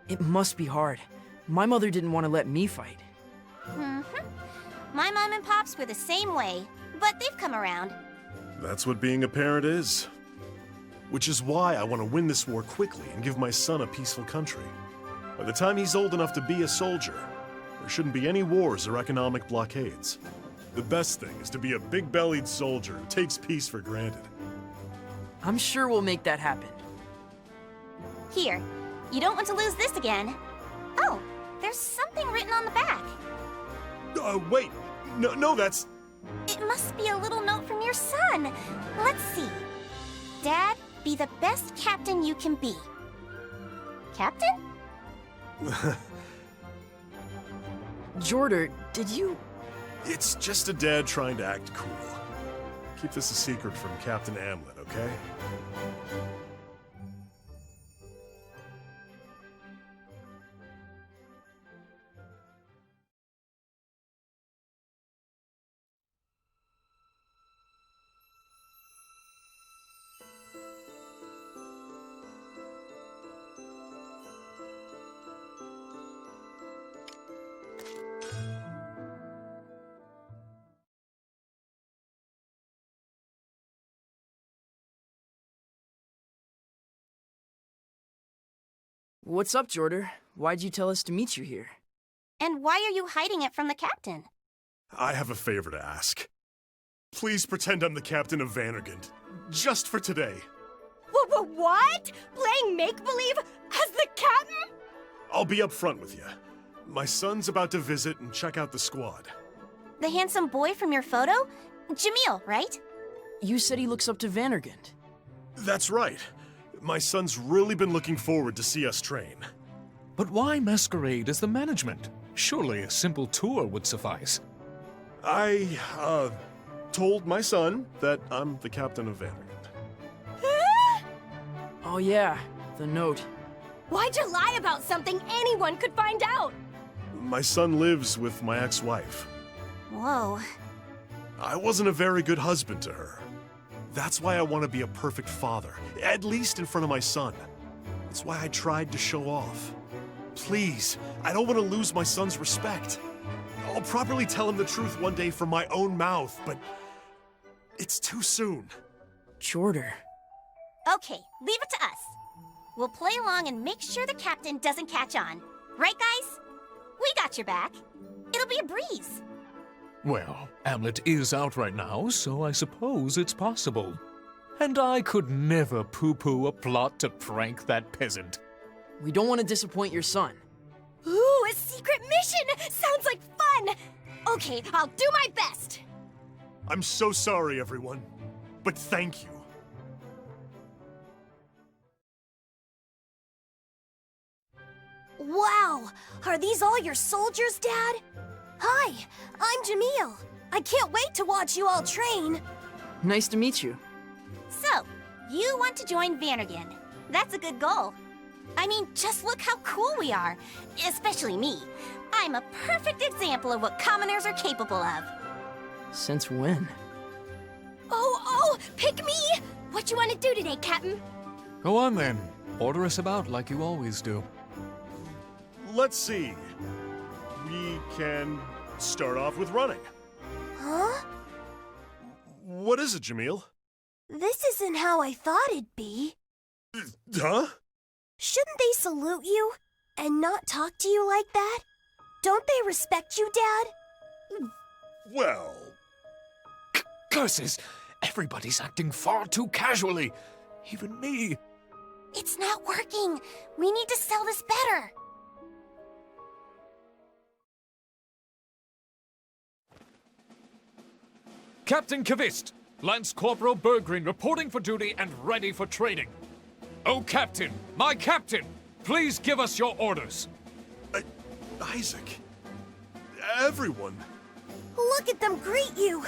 It must be hard. My mother didn't want to let me fight. My mom and pops were the same way, but they've come around. That's what being a parent is. Which is why I want to win this war quickly and give my son a peaceful country. By the time he's old enough to be a soldier, there shouldn't be any wars or economic blockades. The best thing is to be a big-bellied soldier who takes peace for granted. I'm sure we'll make that happen. Here, you don't want to lose this again. Oh, there's something written on the back. Wait. No, that's... It must be a little note from your son. Let's see. Dad, be the best captain you can be. Captain? Jordan, did you... It's just a dad trying to act cool. Keep this a secret from Captain Amlet, okay? What's up, Jordan? Why'd you tell us to meet you here? And why are you hiding it from the captain? I have a favor to ask. Please pretend I'm the captain of Vandergend. Just for today. What? Playing make-believe as the captain? I'll be up front with you. My son's about to visit and check out the squad. The handsome boy from your photo? Jamil, right? You said he looks up to Vandergend. That's right. My son's really been looking forward to see us train. But why masquerade as the management? Surely a simple tour would suffice. I, told my son that I'm the captain of Vandergend. Oh yeah, the note. Why'd you lie about something anyone could find out? My son lives with my ex-wife. Whoa. I wasn't a very good husband to her. That's why I want to be a perfect father, at least in front of my son. That's why I tried to show off. Please, I don't want to lose my son's respect. I'll properly tell him the truth one day from my own mouth, but it's too soon. Jorder. Okay, leave it to us. We'll play along and make sure the captain doesn't catch on. Right, guys? We got your back. It'll be a breeze. Well, Hamlet is out right now, so I suppose it's possible. And I could never poo-poo a plot to prank that peasant. We don't want to disappoint your son. Ooh, a secret mission! Sounds like fun! Okay, I'll do my best! I'm so sorry, everyone, but thank you. Wow! Are these all your soldiers, Dad? Hi, I'm Jamil. I can't wait to watch you all train. Nice to meet you. So, you want to join Vannergan. That's a good goal. I mean, just look how cool we are. Especially me. I'm a perfect example of what commoners are capable of. Since when? Oh, pick me! What you want to do today, Captain? Go on then. Order us about like you always do. Let's see. We can start off with running. Huh? What is it, Jamil? This isn't how I thought it'd be. Huh? Shouldn't they salute you and not talk to you like that? Don't they respect you, Dad? Well... Curses! Everybody's acting far too casually. Even me. It's not working. We need to sell this better. Captain Kavist, Lance Corporal Berggreen reporting for duty and ready for training. Oh, Captain, my Captain, please give us your orders. Isaac, everyone. Look at them greet you.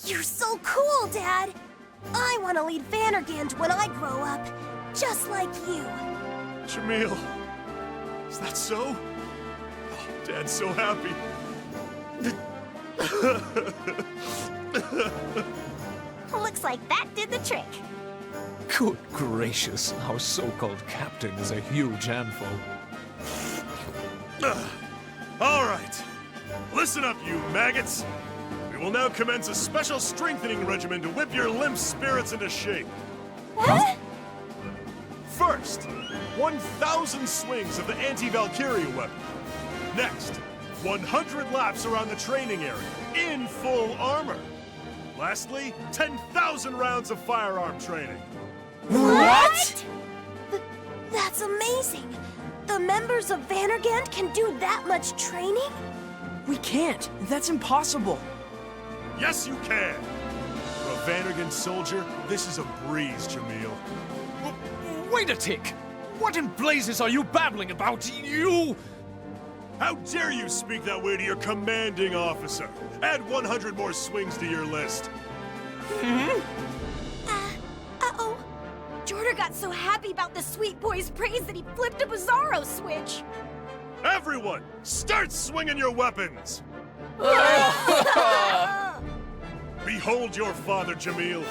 You're so cool, Dad. I want to lead Vannergand when I grow up, just like you. Jamil, is that so? Oh, Dad's so happy. Looks like that did the trick. Good gracious, our so-called captain is a huge handful. All right. Listen up, you maggots. We will now commence a special strengthening regimen to whip your limp spirits into shape. What? First, 1,000 swings of the anti-Valkyria weapon. Next, 100 laps around the training area, in full armor. Lastly, 10,000 rounds of firearm training. What? That's amazing. The members of Vannergand can do that much training? We can't. That's impossible. Yes, you can. For a Vannergand soldier, this is a breeze, Jamil. Wait a tick! What in blazes are you babbling about? You... How dare you speak that way to your commanding officer? Add 100 more swings to your list. Uh-oh. Jorder got so happy about the sweet boy's praise that he flipped a Bizarro switch. Everyone, start swinging your weapons! Behold your father, Jamil.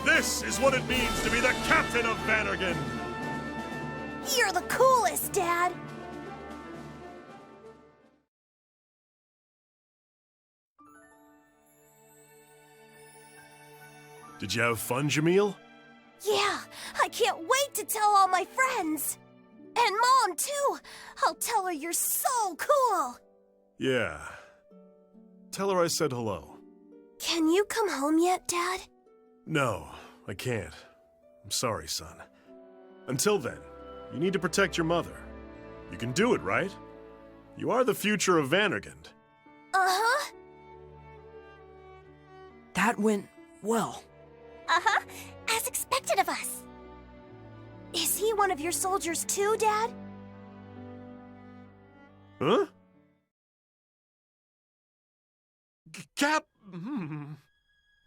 This is what it means to be the captain of Vannergan. You're the coolest, Dad. Did you have fun, Jamil? Yeah, I can't wait to tell all my friends. And Mom, too. I'll tell her you're so cool. Yeah. Tell her I said hello. Can you come home yet, Dad? No, I can't. I'm sorry, son. Until then, you need to protect your mother. You can do it, right? You are the future of Vannergand. Uh-huh. That went well. Uh-huh. As expected of us. Is he one of your soldiers too, Dad? Huh? Cap...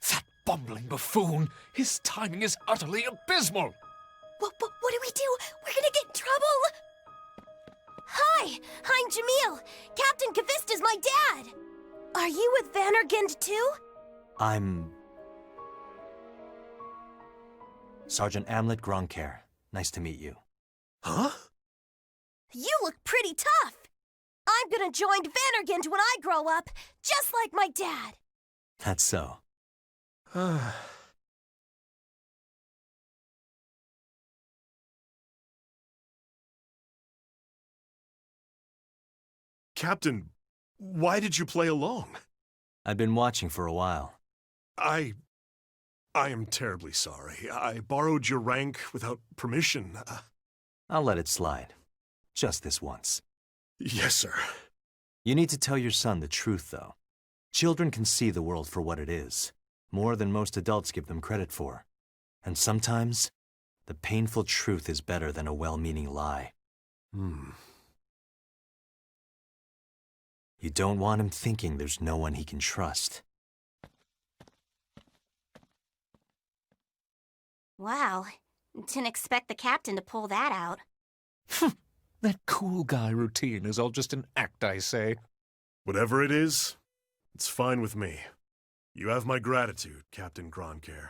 That bumbling buffoon! His timing is utterly abysmal! What do we do? We're gonna get in trouble! Hi, I'm Jamil. Captain Kavist is my dad. Are you with Vannergand too? I'm... Sergeant Amlet Gronkair. Nice to meet you. Huh? You look pretty tough. I'm gonna join Vandergand when I grow up, just like my dad. That's so. Captain, why did you play along? I've been watching for a while. I am terribly sorry. I borrowed your rank without permission. I'll let it slide. Just this once. Yes, sir. You need to tell your son the truth, though. Children can see the world for what it is, more than most adults give them credit for. And sometimes, the painful truth is better than a well-meaning lie. You don't want him thinking there's no one he can trust. Wow, didn't expect the captain to pull that out. That cool guy routine is all just an act, I say. Whatever it is, it's fine with me. You have my gratitude, Captain Gronkair.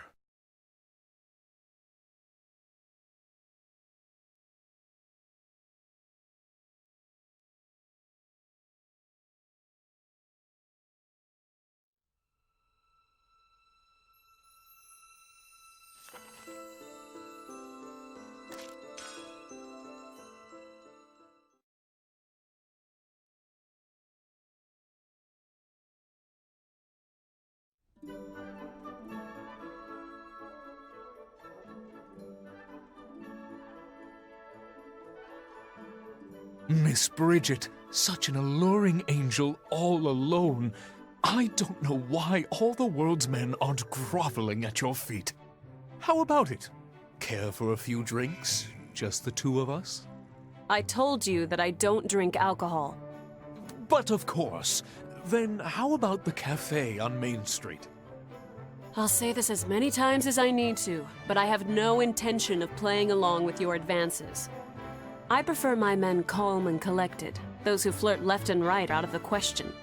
Miss Bridget, such an alluring angel all alone. I don't know why all the world's men aren't groveling at your feet. How about it? Care for a few drinks? Just the two of us? I told you that I don't drink alcohol. But of course. Then how about the cafe on Main Street? I'll say this as many times as I need to, but I have no intention of playing along with your advances. I prefer my men calm and collected. Those who flirt left and right out of the question.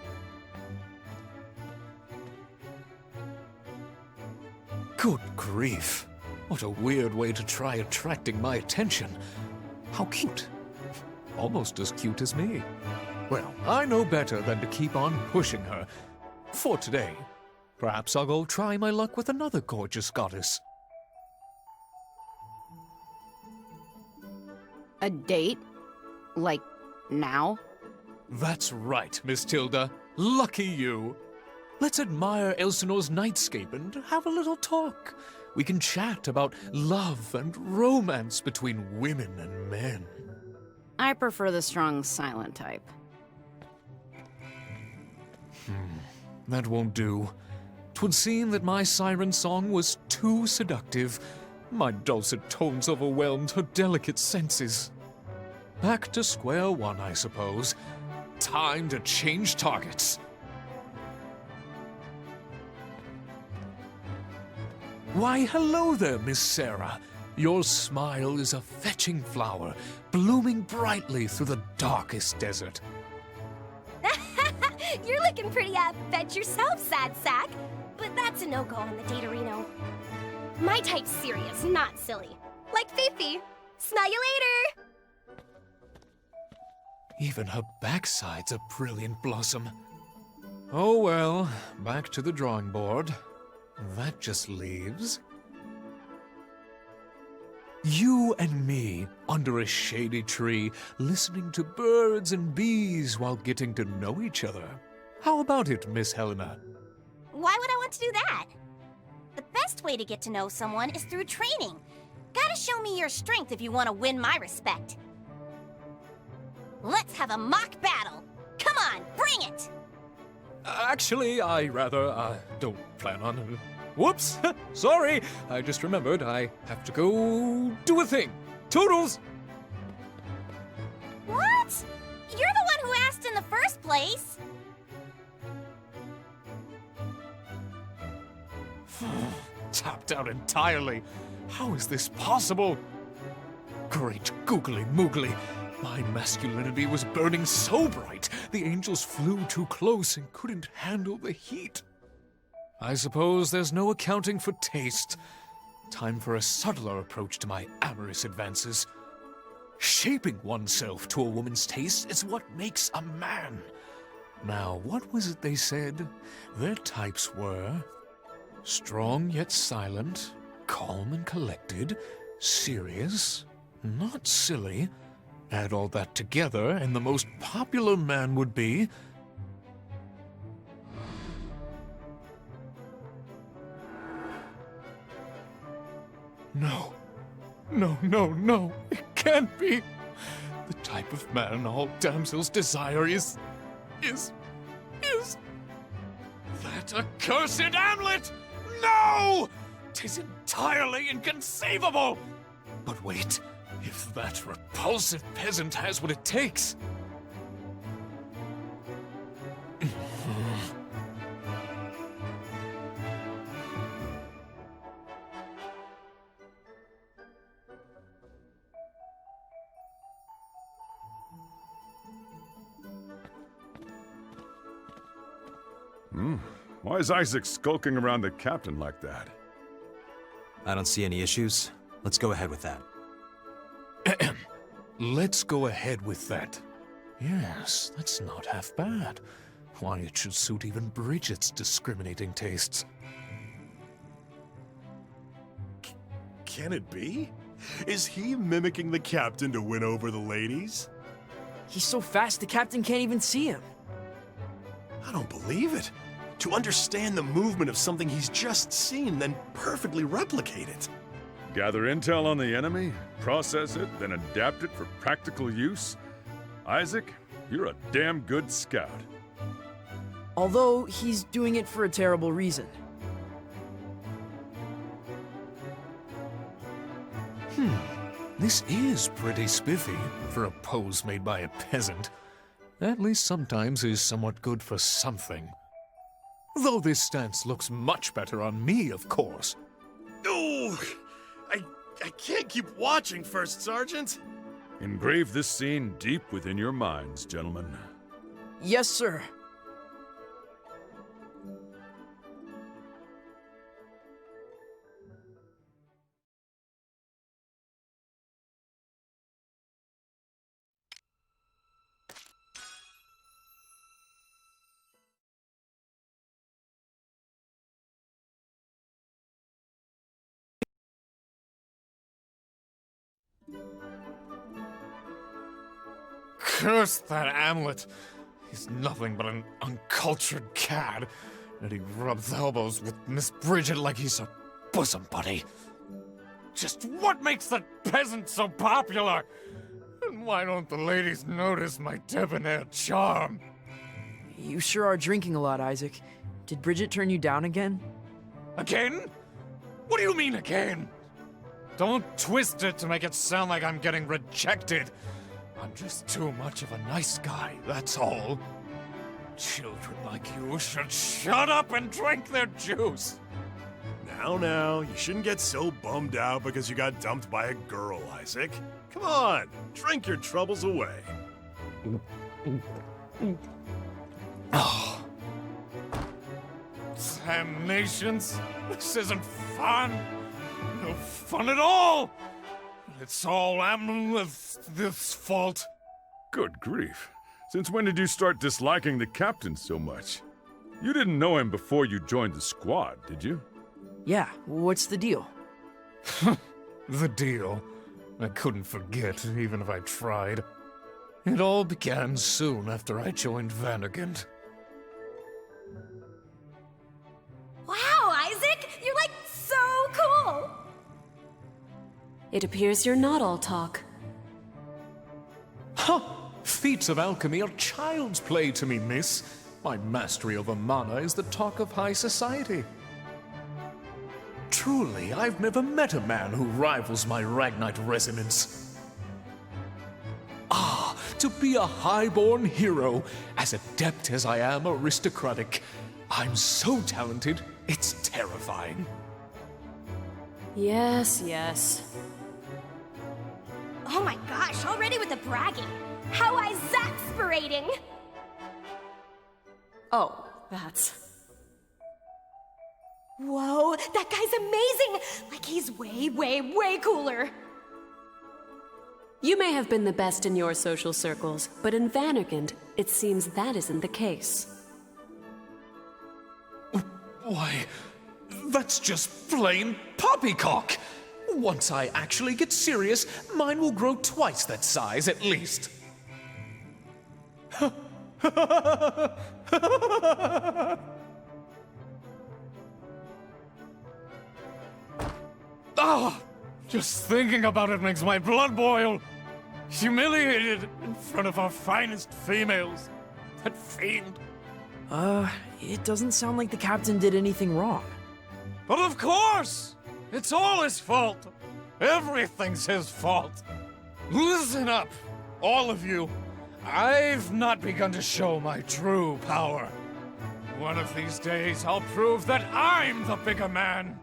Good grief. What a weird way to try attracting my attention. How cute. Almost as cute as me. Well, I know better than to keep on pushing her. For today, perhaps I'll go try my luck with another gorgeous goddess. A date? Like, now? That's right, Miss Tilda. Lucky you. Let's admire Elsinore's nightscape and have a little talk. We can chat about love and romance between women and men. I prefer the strong, silent type. That won't do. 'Twould seem that my siren song was too seductive. My dulcet tones overwhelmed her delicate senses. Back to square one, I suppose. Time to change targets. Why, hello there, Miss Sarah. Your smile is a fetching flower, blooming brightly through the darkest desert. You're looking pretty fed yourself, sad sack. But that's a no-go on the Daterino. My type's serious, not silly. Like Fifi. Smell you later! Even her backside's a brilliant blossom. Oh well, back to the drawing board. That just leaves you and me under a shady tree, listening to birds and bees while getting to know each other. How about it, Miss Helena? Why would I want to do that? The best way to get to know someone is through training. Gotta show me your strength if you want to win my respect. Let's have a mock battle. Come on, bring it! Actually, I rather, don't plan on... Whoops! Sorry! I just remembered I have to go do a thing. Toodles! What? You're the one who asked in the first place. Tapped out entirely. How is this possible? Great googly moogly. My masculinity was burning so bright, the angels flew too close and couldn't handle the heat. I suppose there's no accounting for taste. Time for a subtler approach to my amorous advances. Shaping oneself to a woman's taste is what makes a man. Now, what was it they said? Their types were strong yet silent, calm and collected, serious, not silly. Add all that together, and the most popular man would be... No. No, no, no. It can't be. The type of man all damsels desire is... that accursed Hamlet! No! 'Tis entirely inconceivable! But wait, if that repulsive peasant has what it takes... Why is Isaac skulking around the captain like that? I don't see any issues. Let's go ahead with that. Let's go ahead with that. Yes, that's not half bad. Why, it should suit even Bridget's discriminating tastes. Can it be? Is he mimicking the captain to win over the ladies? He's so fast the captain can't even see him. I don't believe it. To understand the movement of something he's just seen, then perfectly replicate it. Gather intel on the enemy, process it, then adapt it for practical use? Isaac, you're a damn good scout. Although he's doing it for a terrible reason. This is pretty spiffy for a pose made by a peasant. At least sometimes is somewhat good for something. Though this stance looks much better on me, of course. Oh, I can't keep watching, First Sergeant. Engrave this scene deep within your minds, gentlemen. Yes, sir. Curse that Hamlet! He's nothing but an uncultured cad, and he rubs elbows with Miss Bridget like he's a bosom buddy. Just what makes that peasant so popular? And why don't the ladies notice my debonair charm? You sure are drinking a lot, Isaac. Did Bridget turn you down again? Again? What do you mean again? Don't twist it to make it sound like I'm getting rejected. I'm just too much of a nice guy, that's all. Children like you should shut up and drink their juice. Now, you shouldn't get so bummed out because you got dumped by a girl, Isaac. Come on, drink your troubles away. Oh. Damn nations, this isn't fun. No fun at all. It's all Hamlet's fault. Good grief. Since when did you start disliking the captain so much? You didn't know him before you joined the squad, did you? Yeah, what's the deal? The deal? I couldn't forget, even if I tried. It all began soon after I joined Vandergant. Wow, Isaac! You're like so cool! It appears you're not all talk. Huh! Feats of alchemy are child's play to me, miss. My mastery over mana is the talk of high society. Truly, I've never met a man who rivals my Ragnite resonance. Ah, to be a highborn hero, as adept as I am aristocratic, I'm so talented, it's terrifying. Yes, yes. Oh my gosh, already with the bragging! How exasperating! Oh, that's... Whoa, that guy's amazing! Like, he's way, way, way cooler! You may have been the best in your social circles, but in Vandergand, it seems that isn't the case. Why, that's just plain poppycock! Once I actually get serious, mine will grow twice that size at least. Oh, just thinking about it makes my blood boil. Humiliated in front of our finest females. That fiend. It doesn't sound like the captain did anything wrong. But of course! It's all his fault. Everything's his fault. Listen up, all of you. I've not begun to show my true power. One of these days, I'll prove that I'm the bigger man.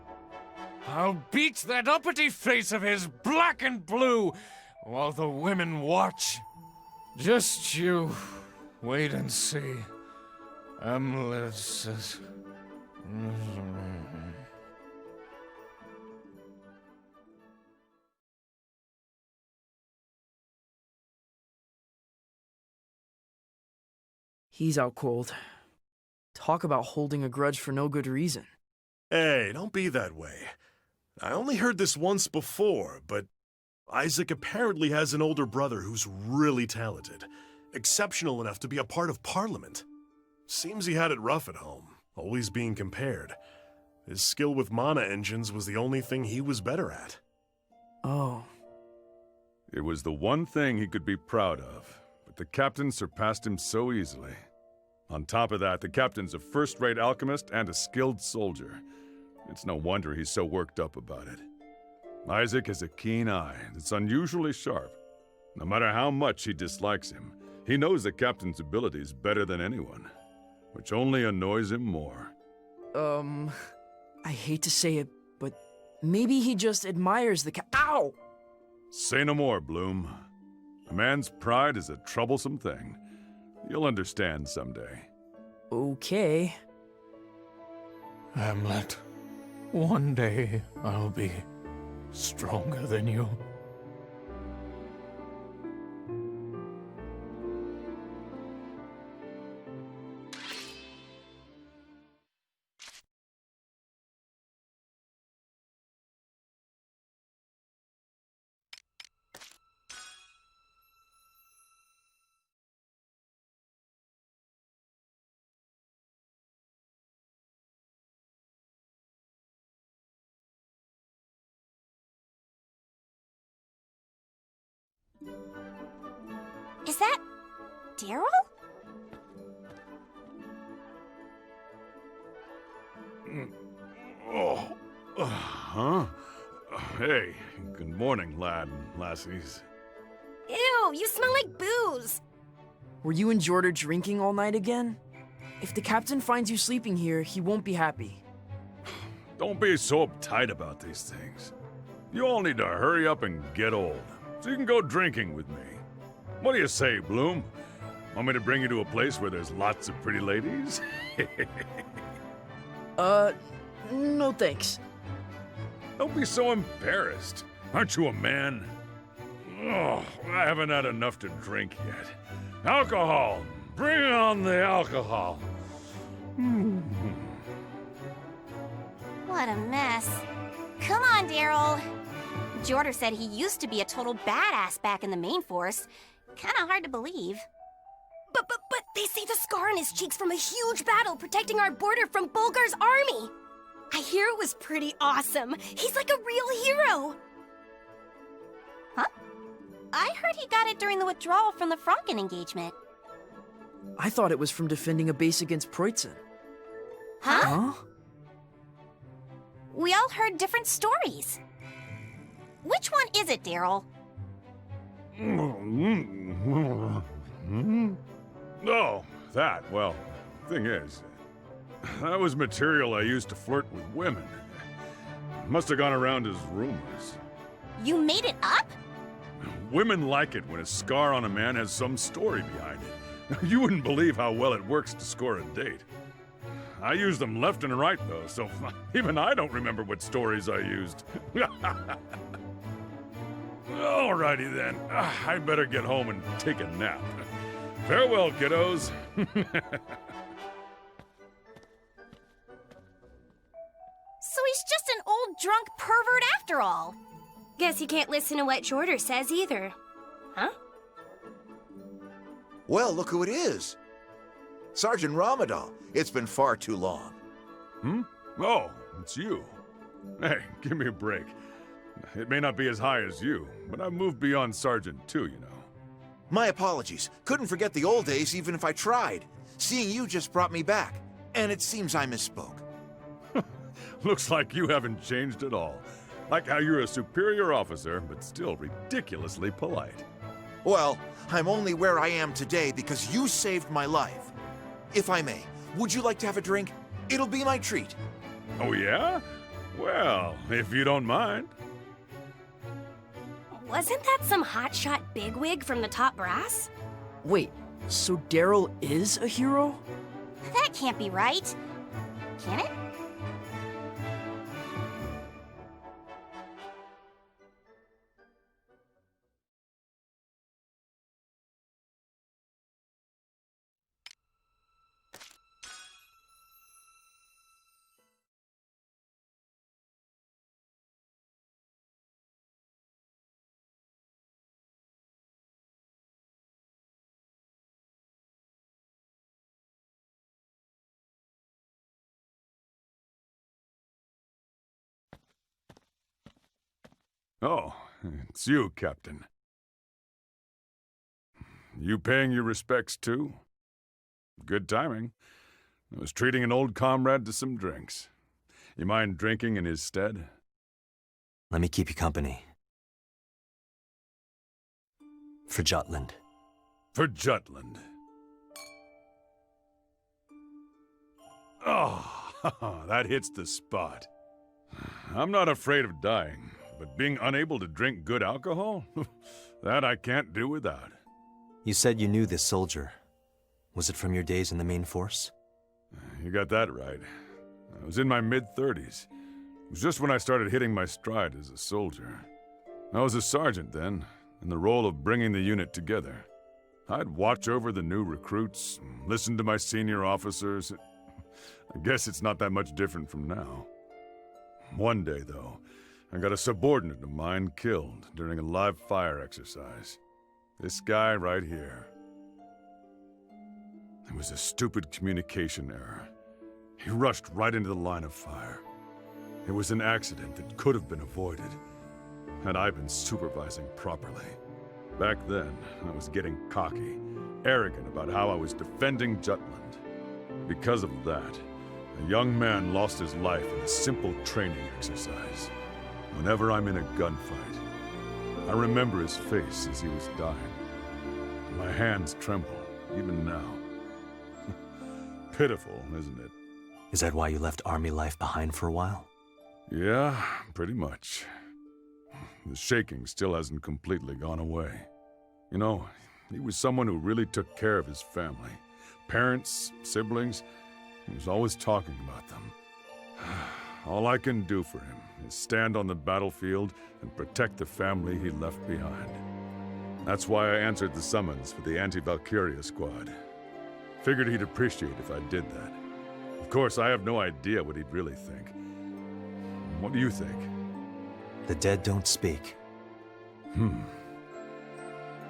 I'll beat that uppity face of his black and blue while the women watch. Just you wait and see. Let's... He's out cold. Talk about holding a grudge for no good reason. Hey, don't be that way. I only heard this once before, but Isaac apparently has an older brother who's really talented, exceptional enough to be a part of Parliament. Seems he had it rough at home, always being compared. His skill with mana engines was the only thing he was better at. Oh. It was the one thing he could be proud of, but the captain surpassed him so easily. On top of that, the captain's a first-rate alchemist and a skilled soldier. It's no wonder he's so worked up about it. Isaac has a keen eye that's unusually sharp. No matter how much he dislikes him, he knows the captain's abilities better than anyone, which only annoys him more. I hate to say it, but maybe he just admires the Ow! Say no more, Bloom. A man's pride is a troublesome thing. You'll understand someday. Okay. Hamlet, one day I'll be stronger than you. Is that Daryl? Huh? Hey, good morning, lad and lassies. Ew, you smell like booze! Were you and Jordan drinking all night again? If the captain finds you sleeping here, he won't be happy. Don't be so uptight about these things. You all need to hurry up and get old, so you can go drinking with me. What do you say, Bloom? Want me to bring you to a place where there's lots of pretty ladies? No thanks. Don't be so embarrassed. Aren't you a man? Oh, I haven't had enough to drink yet. Alcohol! Bring on the alcohol! What a mess. Come on, Daryl. Jordan said he used to be a total badass back in the main force. Kinda hard to believe. But they say the scar on his cheeks from a huge battle protecting our border from Bulgar's army. I hear it was pretty awesome. He's like a real hero. Huh? I heard he got it during the withdrawal from the Franken engagement. I thought it was from defending a base against Preutzen. Huh? We all heard different stories. Which one is it, Daryl? Oh, that. Well, thing is, that was material I used to flirt with women. Must have gone around as rumors. You made it up? Women like it when a scar on a man has some story behind it. You wouldn't believe how well it works to score a date. I used them left and right, though, so even I don't remember what stories I used. Alrighty then. I'd better get home and take a nap. Farewell, kiddos. So he's just an old drunk pervert after all. Guess he can't listen to what Shorter says either. Huh? Well, look who it is. Sergeant Ramadan. It's been far too long. Hmm? Oh, it's you. Hey, give me a break. It may not be as high as you, but I've moved beyond Sergeant too, you know. My apologies. Couldn't forget the old days even if I tried. Seeing you just brought me back. And it seems I misspoke. Looks like you haven't changed at all. Like how you're a superior officer, but still ridiculously polite. Well, I'm only where I am today because you saved my life. If I may, would you like to have a drink? It'll be my treat. Oh, yeah? Well, if you don't mind. Wasn't that some hotshot bigwig from the top brass? Wait, so Daryl is a hero? That can't be right. Can it? Oh, it's you, Captain. You paying your respects, too? Good timing. I was treating an old comrade to some drinks. You mind drinking in his stead? Let me keep you company. For Jutland. For Jutland. Oh, that hits the spot. I'm not afraid of dying, but being unable to drink good alcohol? That I can't do without. You said you knew this soldier. Was it from your days in the main force? You got that right. I was in my mid-30s. It was just when I started hitting my stride as a soldier. I was a sergeant then, in the role of bringing the unit together. I'd watch over the new recruits, listen to my senior officers. I guess it's not that much different from now. One day, though, I got a subordinate of mine killed during a live fire exercise. This guy right here. It was a stupid communication error. He rushed right into the line of fire. It was an accident that could have been avoided, had I been supervising properly. Back then, I was getting cocky, arrogant about how I was defending Jutland. Because of that, a young man lost his life in a simple training exercise. Whenever I'm in a gunfight, I remember his face as he was dying. My hands tremble, even now. Pitiful, isn't it? Is that why you left army life behind for a while? Yeah, pretty much. The shaking still hasn't completely gone away. You know, he was someone who really took care of his family. Parents, siblings, he was always talking about them. All I can do for him is stand on the battlefield and protect the family he left behind. That's why I answered the summons for the anti-Valkyria squad. Figured he'd appreciate if I did that. Of course, I have no idea what he'd really think. What do you think? The dead don't speak.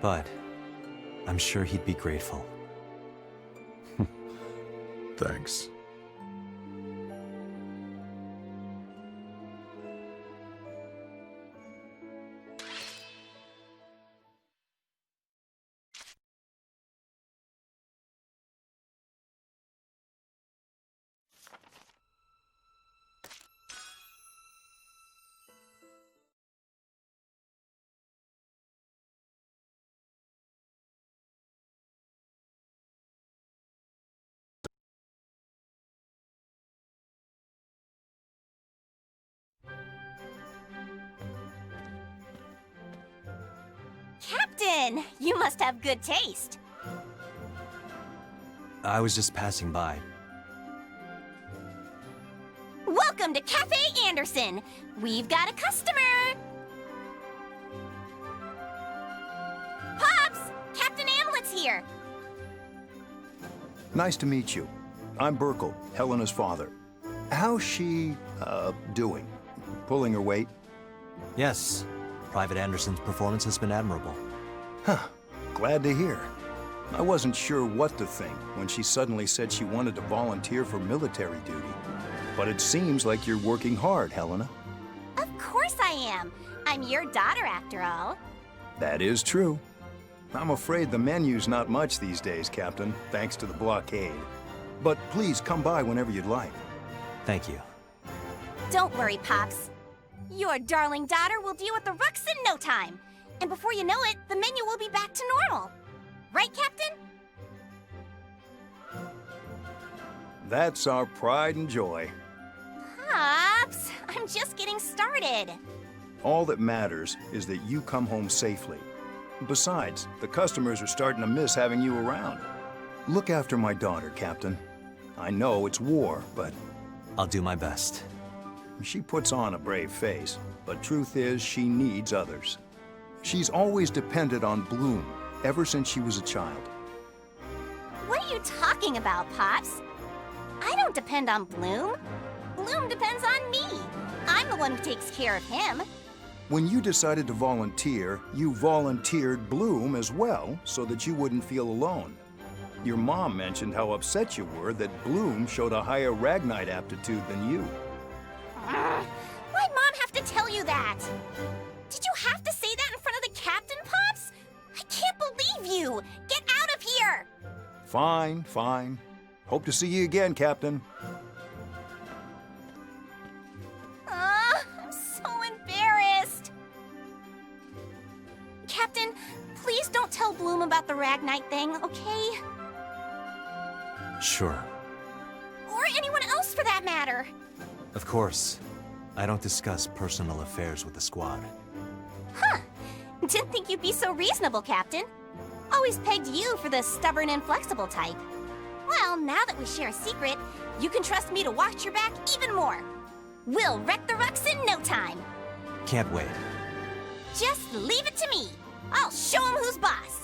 But I'm sure he'd be grateful. Thanks. Captain, you must have good taste. I was just passing by. Welcome to Cafe Anderson. We've got a customer. Pops, Captain Amlet's here. Nice to meet you. I'm Burkle, Helena's father. How's she, doing? Pulling her weight? Yes. Private Anderson's performance has been admirable. Huh. Glad to hear. I wasn't sure what to think when she suddenly said she wanted to volunteer for military duty. But it seems like you're working hard, Helena. Of course I am. I'm your daughter, after all. That is true. I'm afraid the menu's not much these days, Captain, thanks to the blockade. But please come by whenever you'd like. Thank you. Don't worry, Pops. Your darling daughter will deal with the rucks in no time. And before you know it, the menu will be back to normal. Right, Captain? That's our pride and joy. Pops, I'm just getting started. All that matters is that you come home safely. Besides, the customers are starting to miss having you around. Look after my daughter, Captain. I know it's war, but... I'll do my best. She puts on a brave face, but truth is she needs others. She's always depended on Bloom, ever since she was a child. What are you talking about, Pops? I don't depend on Bloom. Bloom depends on me. I'm the one who takes care of him. When you decided to volunteer, you volunteered Bloom as well, so that you wouldn't feel alone. Your mom mentioned how upset you were that Bloom showed a higher Ragnite aptitude than you. Why'd Mom have to tell you that? Did you have to say that in front of the Captain, Pops? I can't believe you! Get out of here! Fine, fine. Hope to see you again, Captain. I'm so embarrassed. Captain, please don't tell Bloom about the Ragnite thing, okay? Sure. Or anyone else for that matter. Of course. I don't discuss personal affairs with the squad. Huh. Didn't think you'd be so reasonable, Captain. Always pegged you for the stubborn and flexible type. Well, now that we share a secret, you can trust me to watch your back even more. We'll wreck the rucks in no time. Can't wait. Just leave it to me. I'll show him who's boss.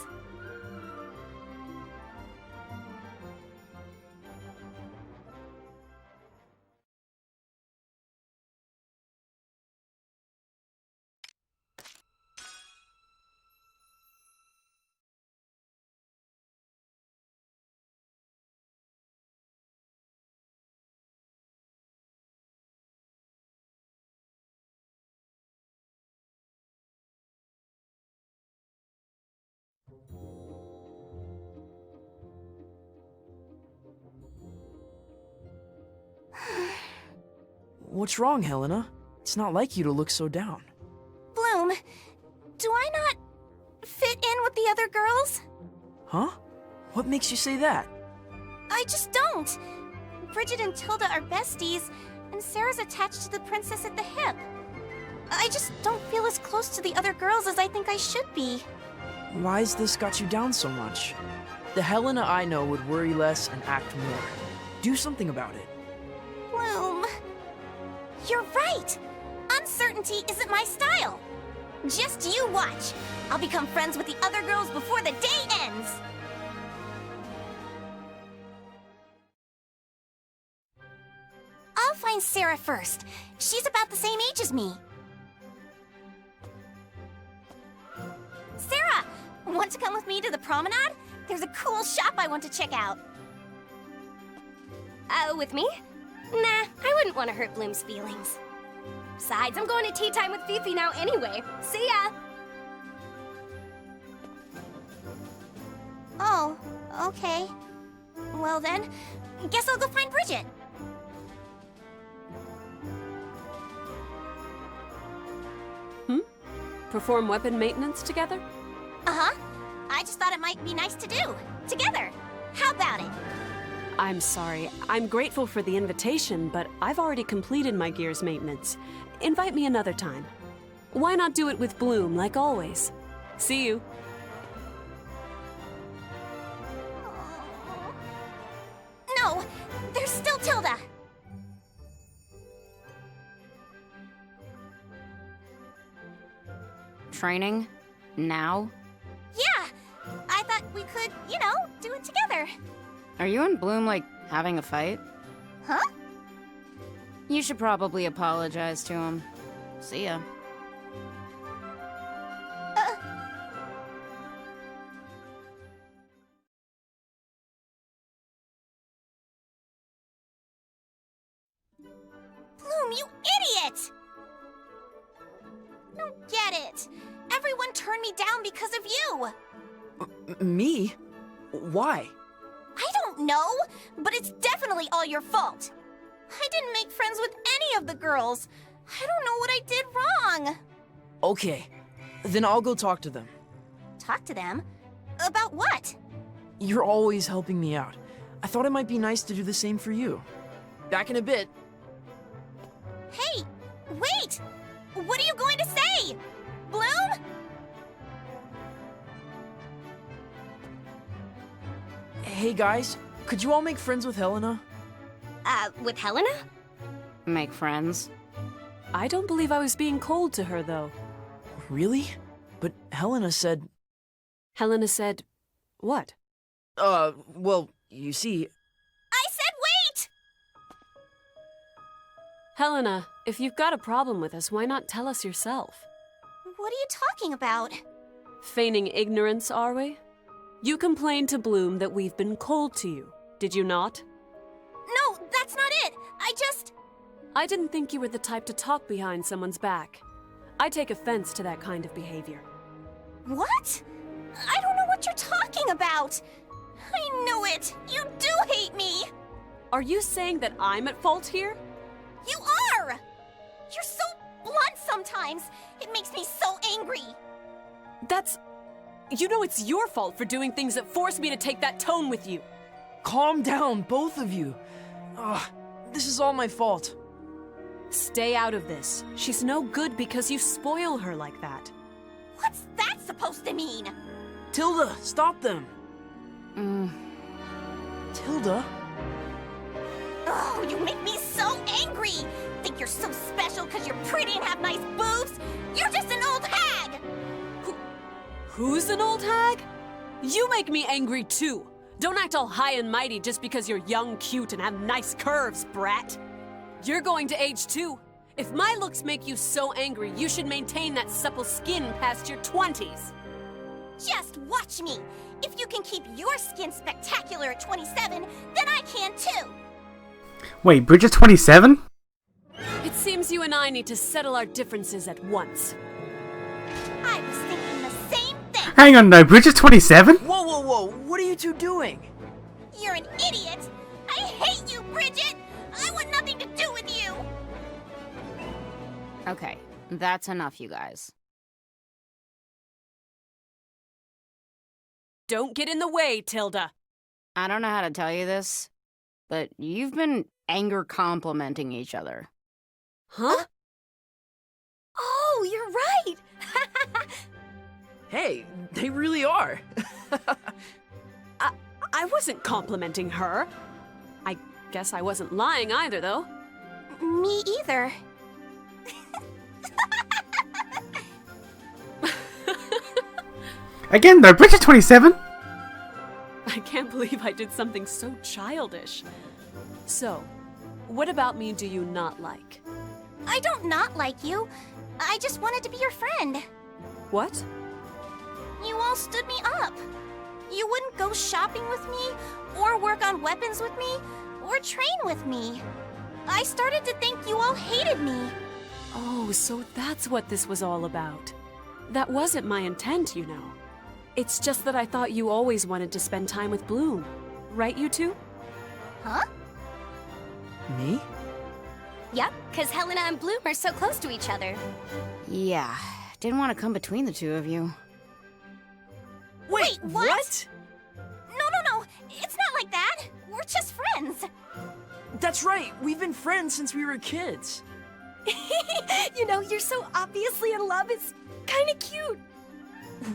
What's wrong, Helena? It's not like you to look so down. Bloom, do I not fit in with the other girls? Huh? What makes you say that? I just don't. Bridget and Tilda are besties, and Sarah's attached to the princess at the hip. I just don't feel as close to the other girls as I think I should be. Why's this got you down so much? The Helena I know would worry less and act more. Do something about it. Bloom, you're right. Uncertainty isn't my style. Just you watch. I'll become friends with the other girls before the day ends. I'll find Sarah first. She's about the same age as me. Sarah, want to come with me to the promenade? There's a cool shop I want to check out. With me? Nah, I wouldn't want to hurt Bloom's feelings. Besides, I'm going to tea time with Fifi now anyway. See ya! Oh, okay. Well then, guess I'll go find Bridget. Perform weapon maintenance together? Uh-huh. I just thought it might be nice to do. Together. How about it? I'm sorry. I'm grateful for the invitation, but I've already completed my gear's maintenance. Invite me another time. Why not do it with Bloom, like always? See you. No, there's still Tilda. training? Now? Yeah! I thought we could, do it together. Are you and Bloom, like, having a fight? Huh? You should probably apologize to him. See ya. Bloom, you idiot! Don't get it. Everyone turned me down because of you. Me? Why? I don't know, but it's definitely all your fault. I didn't make friends with any of the girls. I don't know what I did wrong. Okay, then I'll go talk to them. Talk to them? About what? You're always helping me out. I thought it might be nice to do the same for you. Back in a bit. Hey, wait! What are you going to say? Bloom? Hey guys, could you all make friends with Helena? With Helena? Make friends? I don't believe I was being cold to her, though. Really? But Helena said... Helena said... what? Well, you see... I said wait! Helena, if you've got a problem with us, why not tell us yourself? What are you talking about? Feigning ignorance, are we? You complained to Bloom that we've been cold to you, did you not? No, that's not it. I didn't think you were the type to talk behind someone's back. I take offense to that kind of behavior. What? I don't know what you're talking about. I knew it. You do hate me. Are you saying that I'm at fault here? You are! You're so blunt sometimes. It makes me so angry. That's... You know it's your fault for doing things that force me to take that tone with you. Calm down, both of you. This is all my fault. Stay out of this. She's no good because you spoil her like that. What's that supposed to mean? Tilda, stop them. Tilda? Oh, you make me so angry! Think you're so special because you're pretty and have nice boobs? You're just an old hag! Who's an old hag? You make me angry too. Don't act all high and mighty just because you're young, cute, and have nice curves, brat. You're going to age too. If my looks make you so angry, you should maintain that supple skin past your 20s. Just watch me. If you can keep your skin spectacular at 27, then I can too. Wait, Bridget's 27? It seems you and I need to settle our differences at once. I was thinking the same thing. Hang on, no, Bridget's 27? Whoa, whoa, whoa, what are you two doing? You're an idiot. I hate you, Bridget. I want nothing to do with you. Okay, that's enough, you guys. Don't get in the way, Tilda. I don't know how to tell you this, but you've been anger complimenting each other. Huh? Oh, you're right! Hey, they really are. I wasn't complimenting her. I guess I wasn't lying either, though. Me either. Again, though, Bridget's 27? I can't believe I did something so childish. So, what about me do you not like? I don't not like you. I just wanted to be your friend. What? You all stood me up. You wouldn't go shopping with me, or work on weapons with me, or train with me. I started to think you all hated me. Oh, so that's what this was all about. That wasn't my intent, you know. It's just that I thought you always wanted to spend time with Bloom. Right, you two? Huh? Me? Yep, because Helena and Bloom are so close to each other. Yeah, didn't want to come between the two of you. Wait, what? No. It's not like that. We're just friends. That's right. We've been friends since we were kids. You know, you're so obviously in love. It's kind of cute.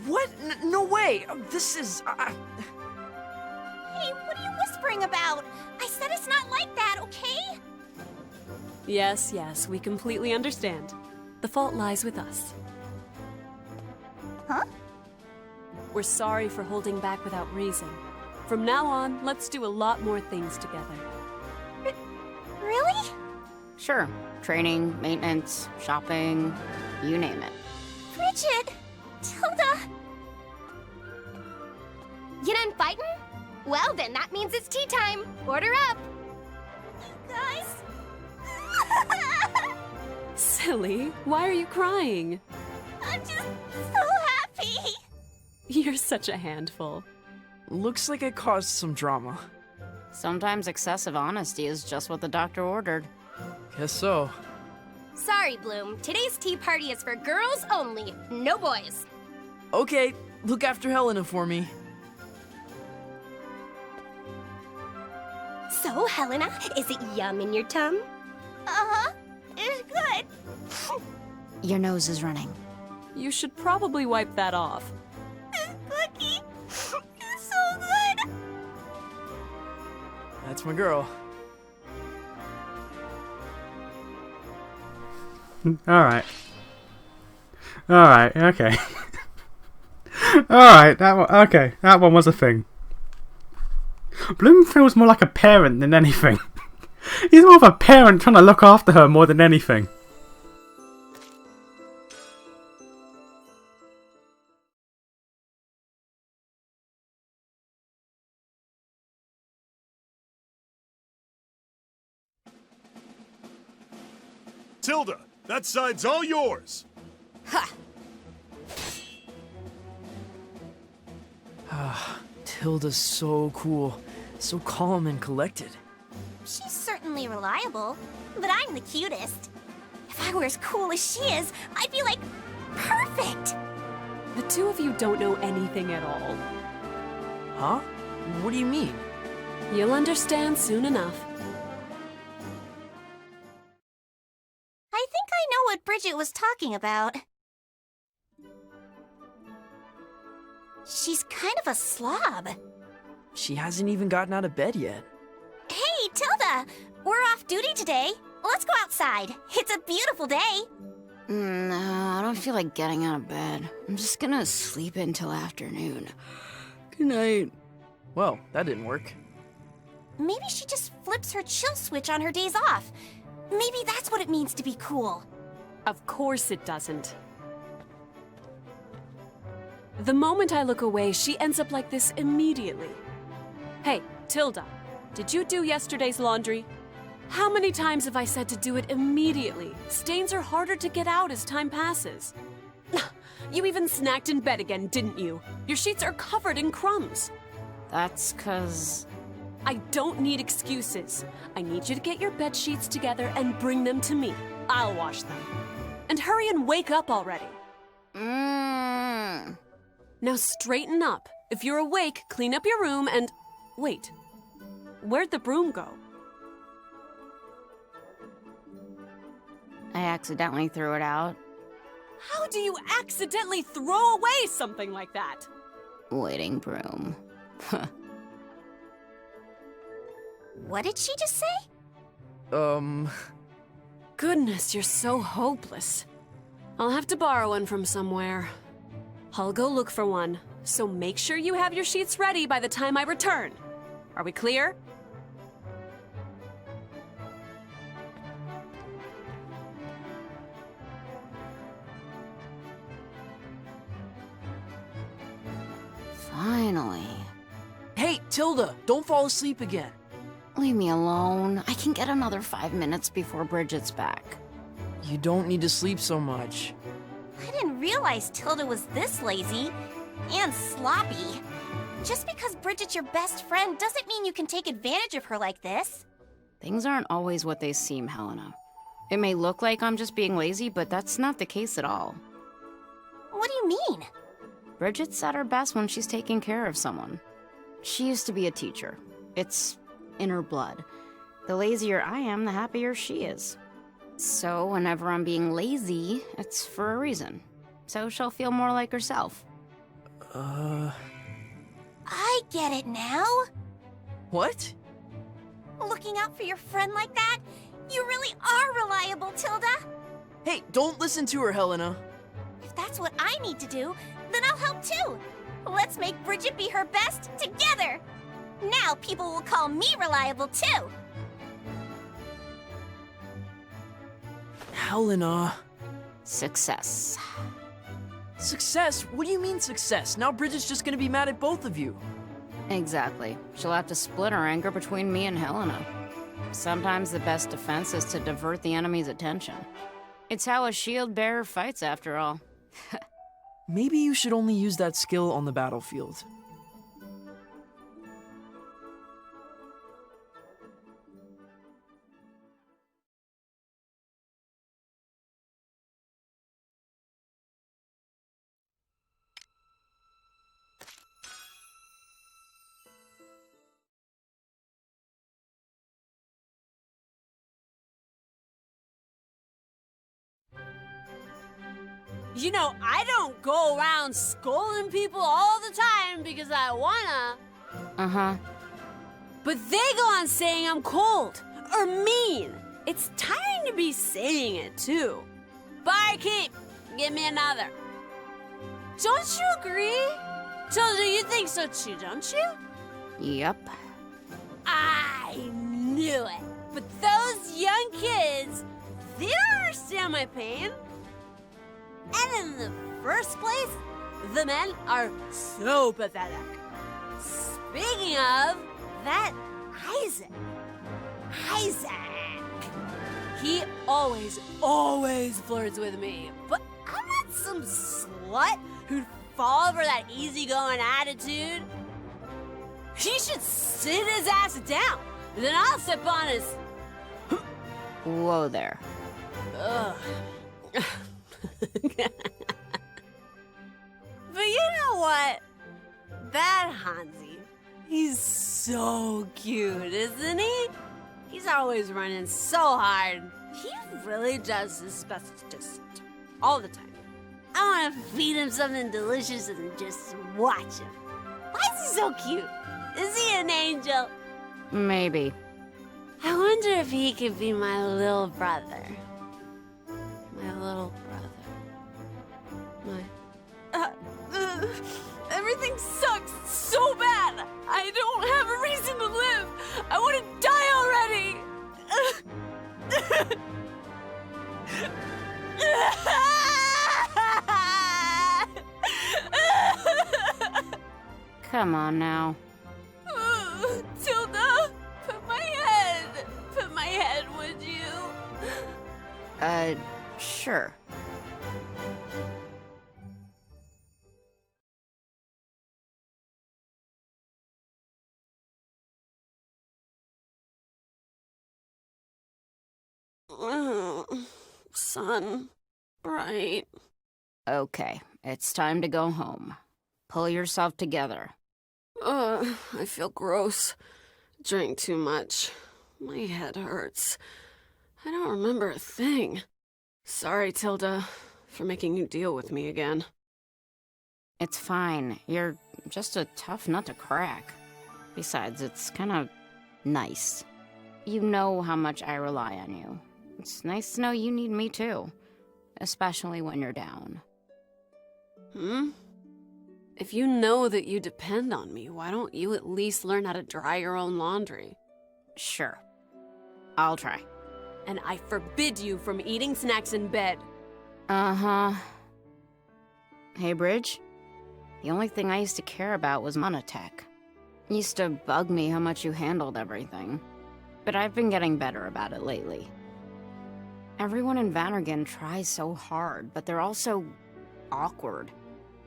What? No way. This is... Hey, what are you whispering about? I said it's not like that, okay? Yes, we completely understand. The fault lies with us. Huh? We're sorry for holding back without reason. From now on, let's do a lot more things together. Really? Sure. Training, maintenance, shopping, you name it. Bridget! Tilda! You done fighting? Well then, that means it's tea time. Order up! You guys? Silly, why are you crying? I'm just so happy! You're such a handful. Looks like I caused some drama. Sometimes excessive honesty is just what the doctor ordered. Guess so. Sorry, Bloom. Today's tea party is for girls only, no boys. Okay, look after Helena for me. So, Helena, is it yum in your tum? Uh-huh. It's good. Your nose is running. You should probably wipe that off. This cookie is so good. That's my girl. Alright. Alright, okay. Alright, that one was a thing. Bloom feels more like a parent than anything. He's more of a parent trying to look after her more than anything. Tilda, that side's all yours. Ha! Tilda's so cool. So calm and collected. She's certainly reliable, but I'm the cutest. If I were as cool as she is, I'd be like, perfect! The two of you don't know anything at all. Huh? What do you mean? You'll understand soon enough. I think I know what Bridget was talking about. She's kind of a slob. She hasn't even gotten out of bed yet. Hey, Tilda! We're off duty today. Let's go outside. It's a beautiful day. No, I don't feel like getting out of bed. I'm just gonna sleep until afternoon. Good night. Well, that didn't work. Maybe she just flips her chill switch on her days off. Maybe that's what it means to be cool. Of course it doesn't. The moment I look away, she ends up like this immediately. Hey, Tilda, did you do yesterday's laundry? How many times have I said to do it immediately? Stains are harder to get out as time passes. You even snacked in bed again, didn't you? Your sheets are covered in crumbs. That's 'cause... I don't need excuses. I need you to get your bed sheets together and bring them to me. I'll wash them. And hurry and wake up already. Now straighten up. If you're awake, clean up your room and... Wait. Where'd the broom go? I accidentally threw it out. How do you accidentally throw away something like that? Waiting broom. What did she just say? Goodness, you're so hopeless. I'll have to borrow one from somewhere. I'll go look for one, so make sure you have your sheets ready by the time I return. Are we clear? Finally. Hey, Tilda, don't fall asleep again. Leave me alone. I can get another 5 minutes before Bridget's back. You don't need to sleep so much. I didn't realize Tilda was this lazy and sloppy. Just because Bridget's your best friend doesn't mean you can take advantage of her like this. Things aren't always what they seem, Helena. It may look like I'm just being lazy, but that's not the case at all. What do you mean? Bridget's at her best when she's taking care of someone. She used to be a teacher. It's in her blood. The lazier I am, the happier she is. So whenever I'm being lazy, it's for a reason. So she'll feel more like herself. I get it now. What? Looking out for your friend like that? You really are reliable, Tilda. Hey, don't listen to her, Helena. If that's what I need to do, Then I'll help too. Let's make Bridget be her best together. Now people will call me reliable too. Helena. Success. Success? What do you mean success? Now Bridget's just gonna be mad at both of you. Exactly. She'll have to split her anger between me and Helena. Sometimes the best defense is to divert the enemy's attention. It's how a shield bearer fights, after all. Maybe you should only use that skill on the battlefield. You know, I don't go around scolding people all the time because I wanna. Uh-huh. But they go on saying I'm cold or mean. It's tiring to be saying it, too. Barkeep, give me another. Don't you agree? Tilda, you think so too, don't you? Yep. I knew it. But those young kids, they don't understand my pain. And in the first place, the men are so pathetic. Speaking of, that Isaac, he always flirts with me. But I'm not some slut who'd fall for that easygoing attitude. He should sit his ass down, then I'll sip on his... Whoa there. Ugh. But you know what? That Hansi, he's so cute, isn't he? He's always running so hard. He really does his best just all the time. I want to feed him something delicious and just watch him. Why is he so cute? Is he an angel? Maybe. I wonder if he could be my little brother. My little brother. Everything sucks so bad. I don't have a reason to live. I want to die already. Come on now. Tilda, put my head, would you? Sure. Sun, bright. Okay, it's time to go home. Pull yourself together. I feel gross. Drank too much. My head hurts. I don't remember a thing. Sorry, Tilda, for making you deal with me again. It's fine. You're just a tough nut to crack. Besides, it's kind of nice. You know how much I rely on you. It's nice to know you need me too. Especially when you're down. If you know that you depend on me, why don't you at least learn how to dry your own laundry? Sure. I'll try. And I forbid you from eating snacks in bed. Uh-huh. Hey, Bridge? The only thing I used to care about was monotech. It used to bug me how much you handled everything. But I've been getting better about it lately. Everyone in Vannergan tries so hard, but they're all so awkward.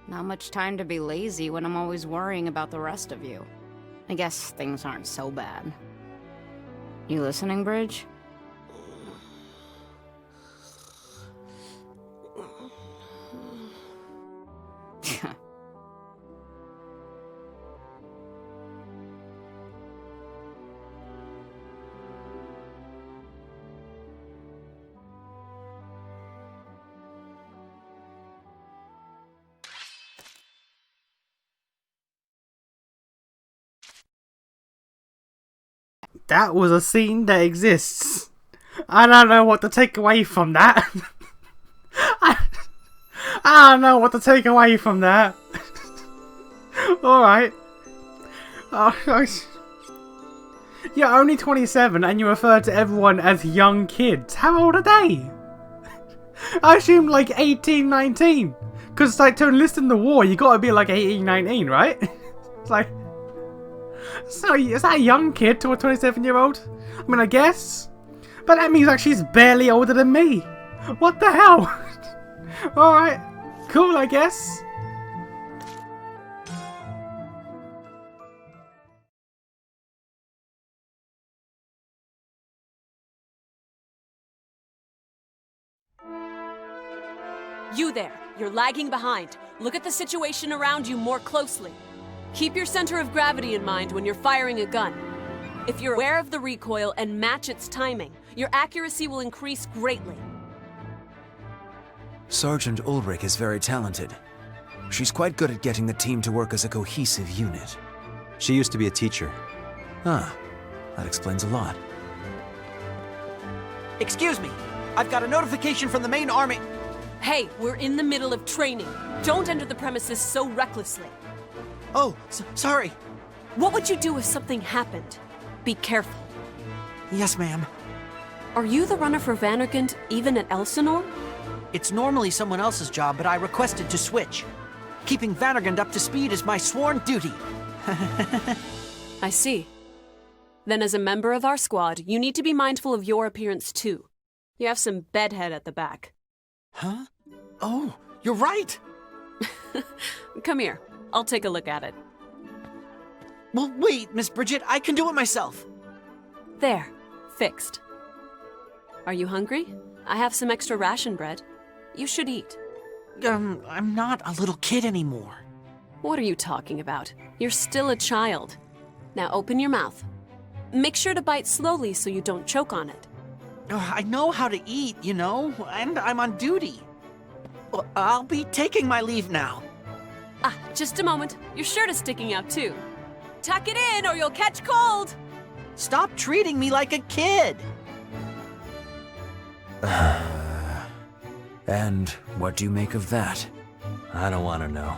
Not much time to be lazy when I'm always worrying about the rest of you. I guess things aren't so bad. You listening, Bridge? That was a scene that exists. I don't know what to take away from that. I don't know what to take away from that. Alright. You're only 27 and you refer to everyone as young kids. How old are they? I assume like 18, 19. Because like to enlist in the war, you gotta be like 18, 19, right? It's like... So, is that a young kid to a 27-year-old? I mean, I guess. But that means like she's barely older than me. What the hell? Alright. Cool, I guess. You there! You're lagging behind. Look at the situation around you more closely. Keep your center of gravity in mind when you're firing a gun. If you're aware of the recoil and match its timing, your accuracy will increase greatly. Sergeant Ulrich is very talented. She's quite good at getting the team to work as a cohesive unit. She used to be a teacher. Ah, that explains a lot. Excuse me, I've got a notification from the main army. Hey, we're in the middle of training. Don't enter the premises so recklessly. Oh, sorry. What would you do if something happened? Be careful. Yes, ma'am. Are you the runner for Vandergant, even at Elsinore? It's normally someone else's job, but I requested to switch. Keeping Vandergant up to speed is my sworn duty. I see. Then as a member of our squad, you need to be mindful of your appearance too. You have some bedhead at the back. Huh? Oh, you're right! Come here. I'll take a look at it. Well, wait, Miss Bridget, I can do it myself. There. Fixed. Are you hungry? I have some extra ration bread. You should eat. I'm not a little kid anymore. What are you talking about? You're still a child. Now open your mouth. Make sure to bite slowly so you don't choke on it. I know how to eat, you know, and I'm on duty. I'll be taking my leave now. Ah, just a moment. Your shirt is sticking out too. Tuck it in or you'll catch cold! Stop treating me like a kid! And what do you make of that? I don't want to know.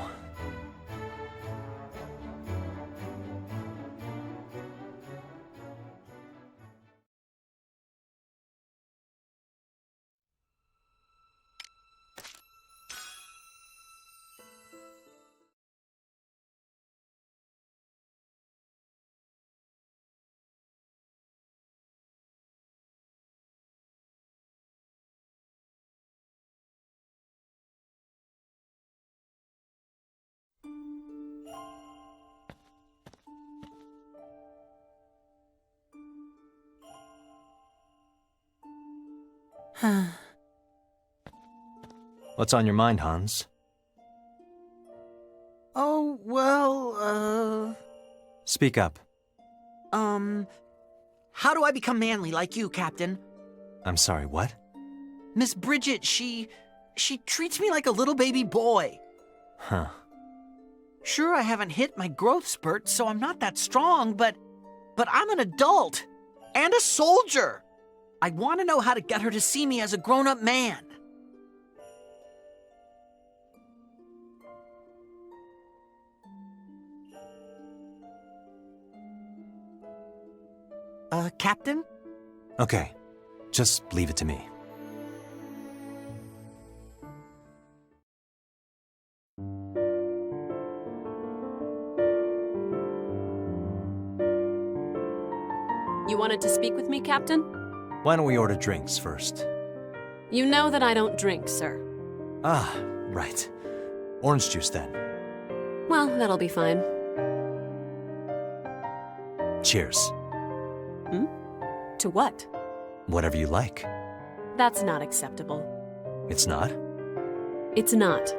What's on your mind, Hans? Oh, well, Speak up. how do I become manly like you, Captain? I'm sorry, what? Miss Bridget, she treats me like a little baby boy. Huh. Sure, I haven't hit my growth spurt, so I'm not that strong, but I'm an adult. And a soldier. I want to know how to get her to see me as a grown-up man. Captain? Okay, just leave it to me. You wanted to speak with me, Captain? Why don't we order drinks first? You know that I don't drink, sir. Ah, right. Orange juice then. Well, that'll be fine. Cheers. Hmm? To what? Whatever you like. That's not acceptable. It's not? It's not.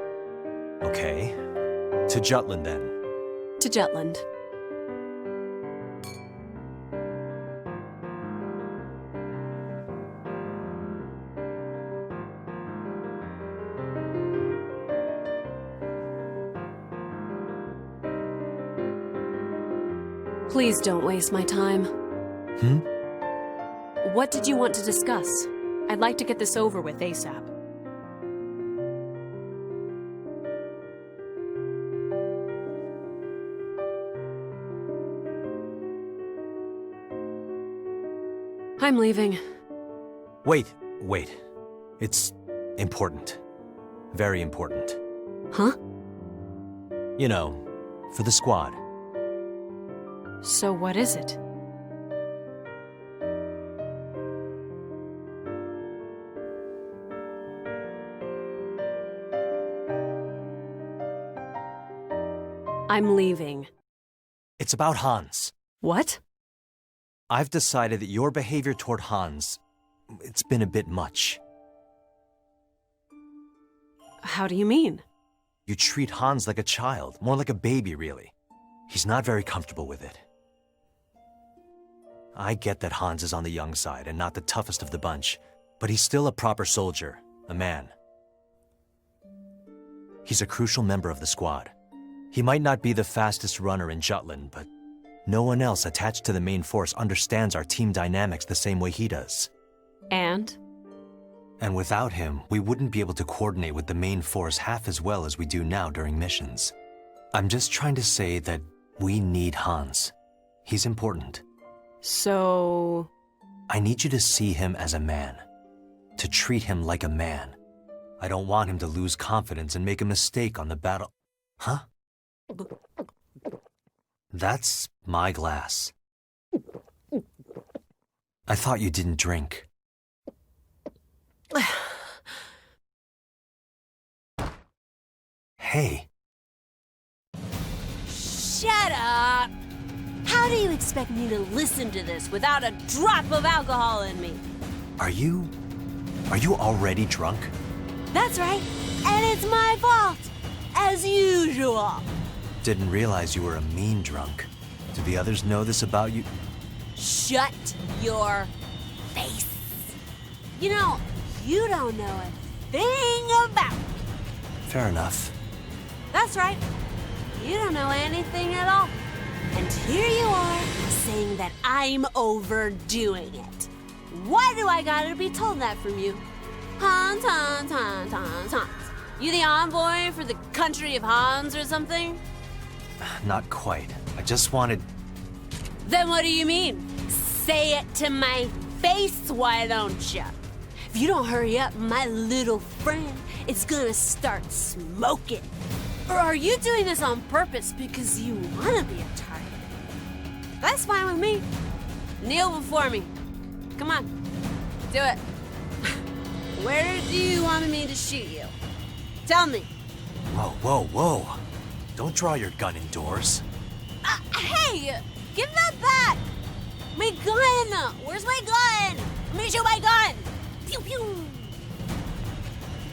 Okay. To Jutland then. To Jutland. Please don't waste my time. Hmm? What did you want to discuss? I'd like to get this over with ASAP. I'm leaving. Wait. It's important. Very important. Huh? You know, for the squad. So what is it? I'm leaving. It's about Hans. What? I've decided that your behavior toward Hans, it's been a bit much. How do you mean? You treat Hans like a child, more like a baby, really. He's not very comfortable with it. I get that Hans is on the young side and not the toughest of the bunch, but he's still a proper soldier, a man. He's a crucial member of the squad. He might not be the fastest runner in Jutland, but no one else attached to the main force understands our team dynamics the same way he does. And? And without him, we wouldn't be able to coordinate with the main force half as well as we do now during missions. I'm just trying to say that we need Hans. He's important. So... I need you to see him as a man. To treat him like a man. I don't want him to lose confidence and make a mistake on the battle... Huh? That's my glass. I thought you didn't drink. Hey. Shut up! How do you expect me to listen to this without a drop of alcohol in me? Are you already drunk? That's right, and it's my fault, as usual. Didn't realize you were a mean drunk. Do the others know this about you? Shut your face. You know, you don't know a thing about me. Fair enough. That's right. You don't know anything at all. And here you are, saying that I'm overdoing it. Why do I gotta be told that from you? Hans. You the envoy for the country of Hans or something? Not quite. I just wanted... Then what do you mean? Say it to my face, why don't you? If you don't hurry up, my little friend is gonna start smoking. Or are you doing this on purpose because you wanna be a target? That's fine with me. Kneel before me. Come on, do it. Where do you want me to shoot you? Tell me. Whoa. Don't draw your gun indoors. Hey! Give that back! My gun! Where's my gun? Let me shoot my gun! Pew pew!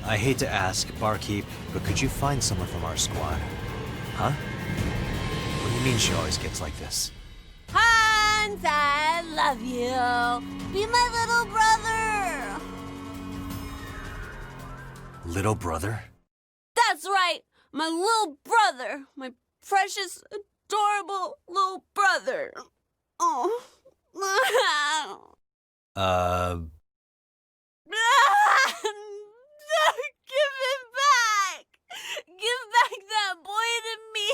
I hate to ask, barkeep, but could you find someone from our squad? Huh? What do you mean she always gets like this? Hans, I love you! Be my little brother! Little brother? That's right! My little brother! My precious, adorable little brother! Oh. Give him back! Give back that boy to me!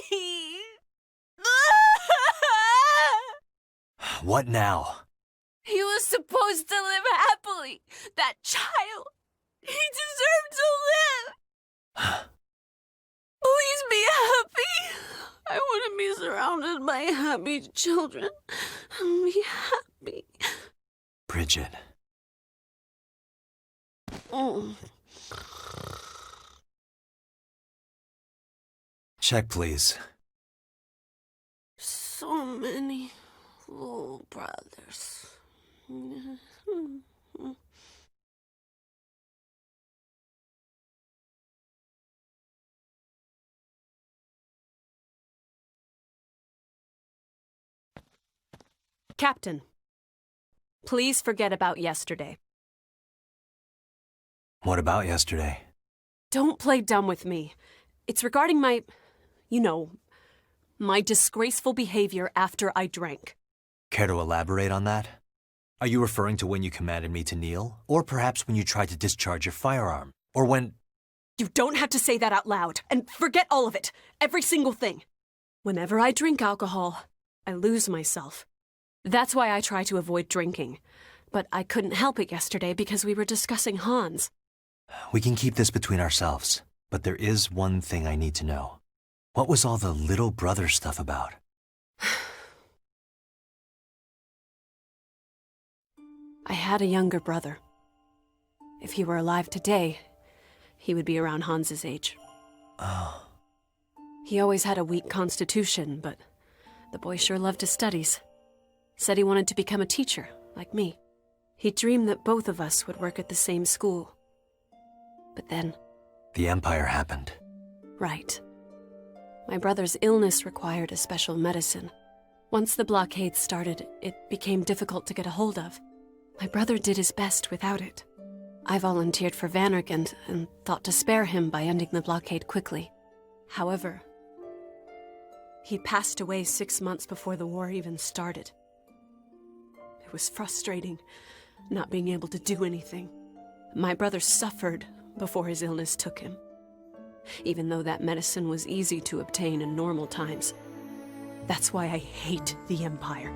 What now? He was supposed to live happily. That child. He deserved to live. Please be happy. I want to be surrounded by happy children. Be happy. Bridget. Oh. Check, please. So many little brothers. Captain, please forget about yesterday. What about yesterday? Don't play dumb with me. It's regarding my, my disgraceful behavior after I drank. Care to elaborate on that? Are you referring to when you commanded me to kneel? Or perhaps when you tried to discharge your firearm? Or when... You don't have to say that out loud, and forget all of it. Every single thing. Whenever I drink alcohol, I lose myself. That's why I try to avoid drinking. But I couldn't help it yesterday because we were discussing Hans. We can keep this between ourselves, but there is one thing I need to know. What was all the little brother stuff about? I had a younger brother. If he were alive today, he would be around Hans's age. Oh. He always had a weak constitution, but the boy sure loved his studies. Said he wanted to become a teacher, like me. He dreamed that both of us would work at the same school. But then... The Empire happened. Right. My brother's illness required a special medicine. Once the blockade started, it became difficult to get a hold of. My brother did his best without it. I volunteered for Vanderkant and thought to spare him by ending the blockade quickly. However, he passed away 6 months before the war even started. It was frustrating, not being able to do anything. My brother suffered before his illness took him, even though that medicine was easy to obtain in normal times. That's why I hate the Empire.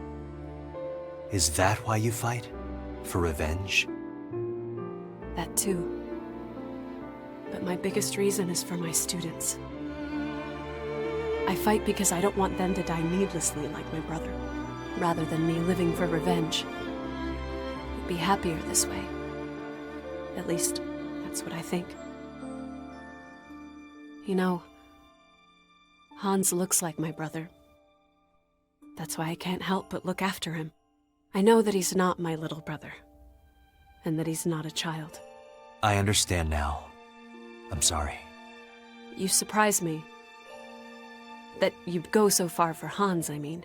Is that why you fight? For revenge? That too. But my biggest reason is for my students. I fight because I don't want them to die needlessly like my brother, rather than me living for revenge. I'd be happier this way. At least, that's what I think. You know, Hans looks like my brother. That's why I can't help but look after him. I know that he's not my little brother, and that he's not a child. I understand now. I'm sorry. You surprise me. That you'd go so far for Hans, I mean.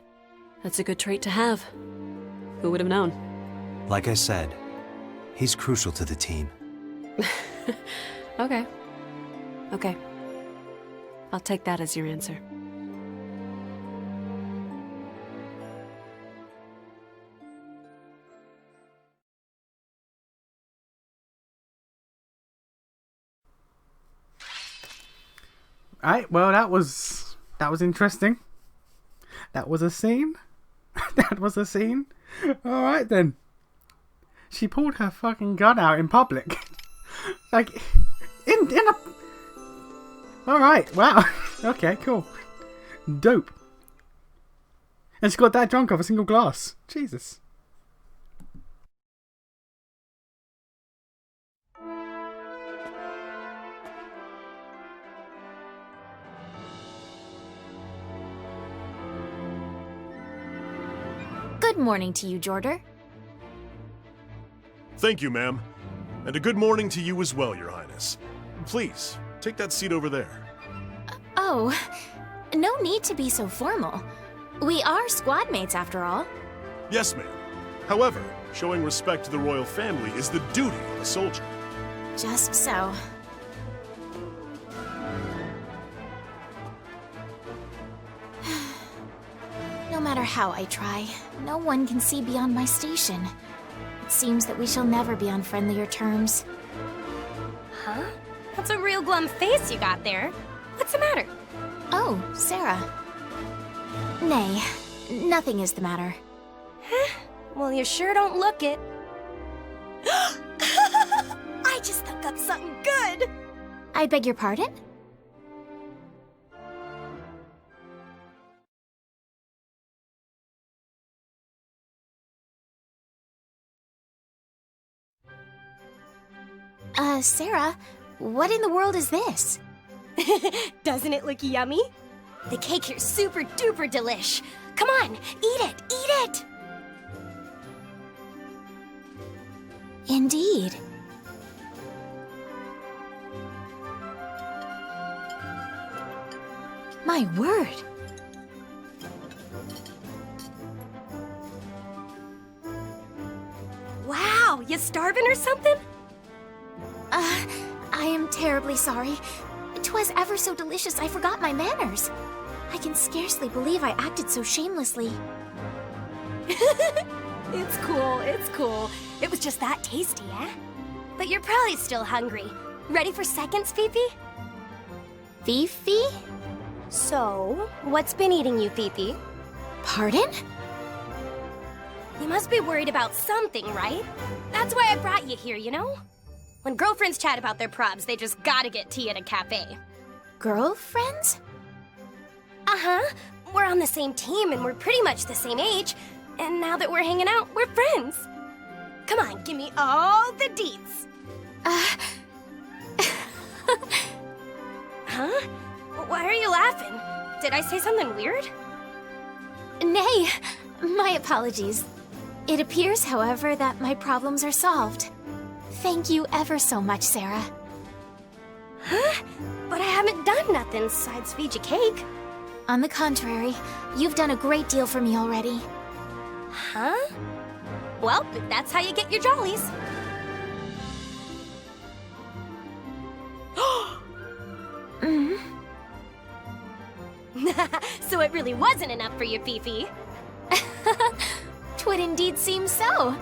That's a good trait to have. Who would have known? Like I said, he's crucial to the team. Okay. Okay. I'll take that as your answer. Alright, well that was interesting. That was a scene. That was a scene. Alright then. She pulled her fucking gun out in public. Like in a Alright, wow. Okay, cool. Dope. And she got that drunk off a single glass. Jesus. Good morning to you, Jorder. Thank you, ma'am. And a good morning to you as well, Your Highness. Please, take that seat over there. Oh, no need to be so formal. We are squad mates after all. Yes, ma'am. However, showing respect to the royal family is the duty of a soldier. Just so. No matter how I try, no one can see beyond my station. It seems that we shall never be on friendlier terms. Huh? That's a real glum face you got there. What's the matter? Oh, Sarah. Nay, nothing is the matter. Huh? Well, you sure don't look it. I just thought up something good! I beg your pardon? Sarah, what in the world is this? Doesn't it look yummy? The cake here's super duper delish. Come on, eat it, eat it! Indeed. My word. Wow, you starving or something? I am terribly sorry. 'Twas ever so delicious I forgot my manners. I can scarcely believe I acted so shamelessly. It's cool, it's cool. It was just that tasty, eh? But you're probably still hungry. Ready for seconds, Fifi? Fifi? So, what's been eating you, Fifi? Pardon? You must be worried about something, right? That's why I brought you here, you know? When girlfriends chat about their probs, they just gotta get tea at a cafe. Girlfriends? Uh-huh. We're on the same team and we're pretty much the same age. And now that we're hanging out, we're friends. Come on, give me all the deets. Huh? Why are you laughing? Did I say something weird? Nay, my apologies. It appears, however, that my problems are solved. Thank you ever so much, Sarah. Huh? But I haven't done nothing besides feed you cake. On the contrary, you've done a great deal for me already. Huh? Well, if that's how you get your jollies. Mm. So it really wasn't enough for you, Fifi. Twould indeed seem so.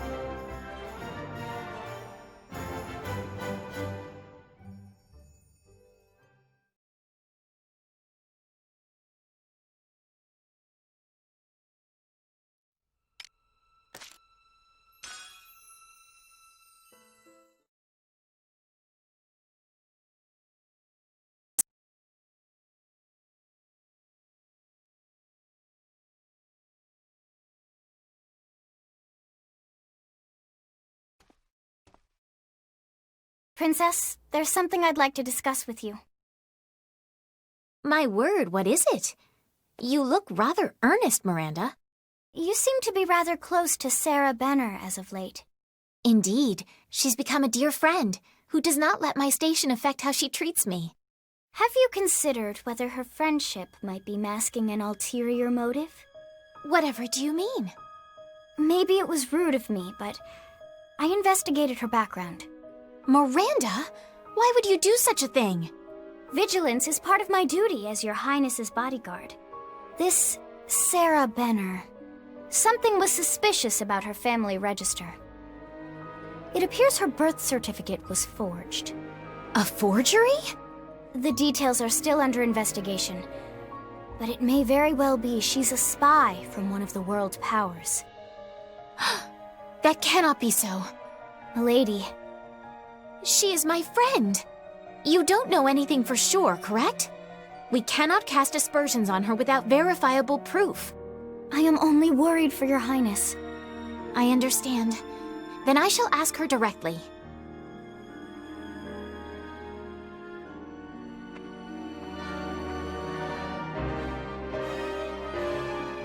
Princess, there's something I'd like to discuss with you. My word, what is it? You look rather earnest, Miranda. You seem to be rather close to Sarah Benner as of late. Indeed, she's become a dear friend who does not let my station affect how she treats me. Have you considered whether her friendship might be masking an ulterior motive? Whatever do you mean? Maybe it was rude of me, but I investigated her background. Miranda? Why would you do such a thing? Vigilance is part of my duty as your Highness's bodyguard. This Sarah Benner. Something was suspicious about her family register. It appears her birth certificate was forged. A forgery? The details are still under investigation, but it may very well be she's a spy from one of the world powers. That cannot be so. Milady. She is my friend. You don't know anything for sure, correct? We cannot cast aspersions on her without verifiable proof. I am only worried for your Highness. I understand. Then I shall ask her directly.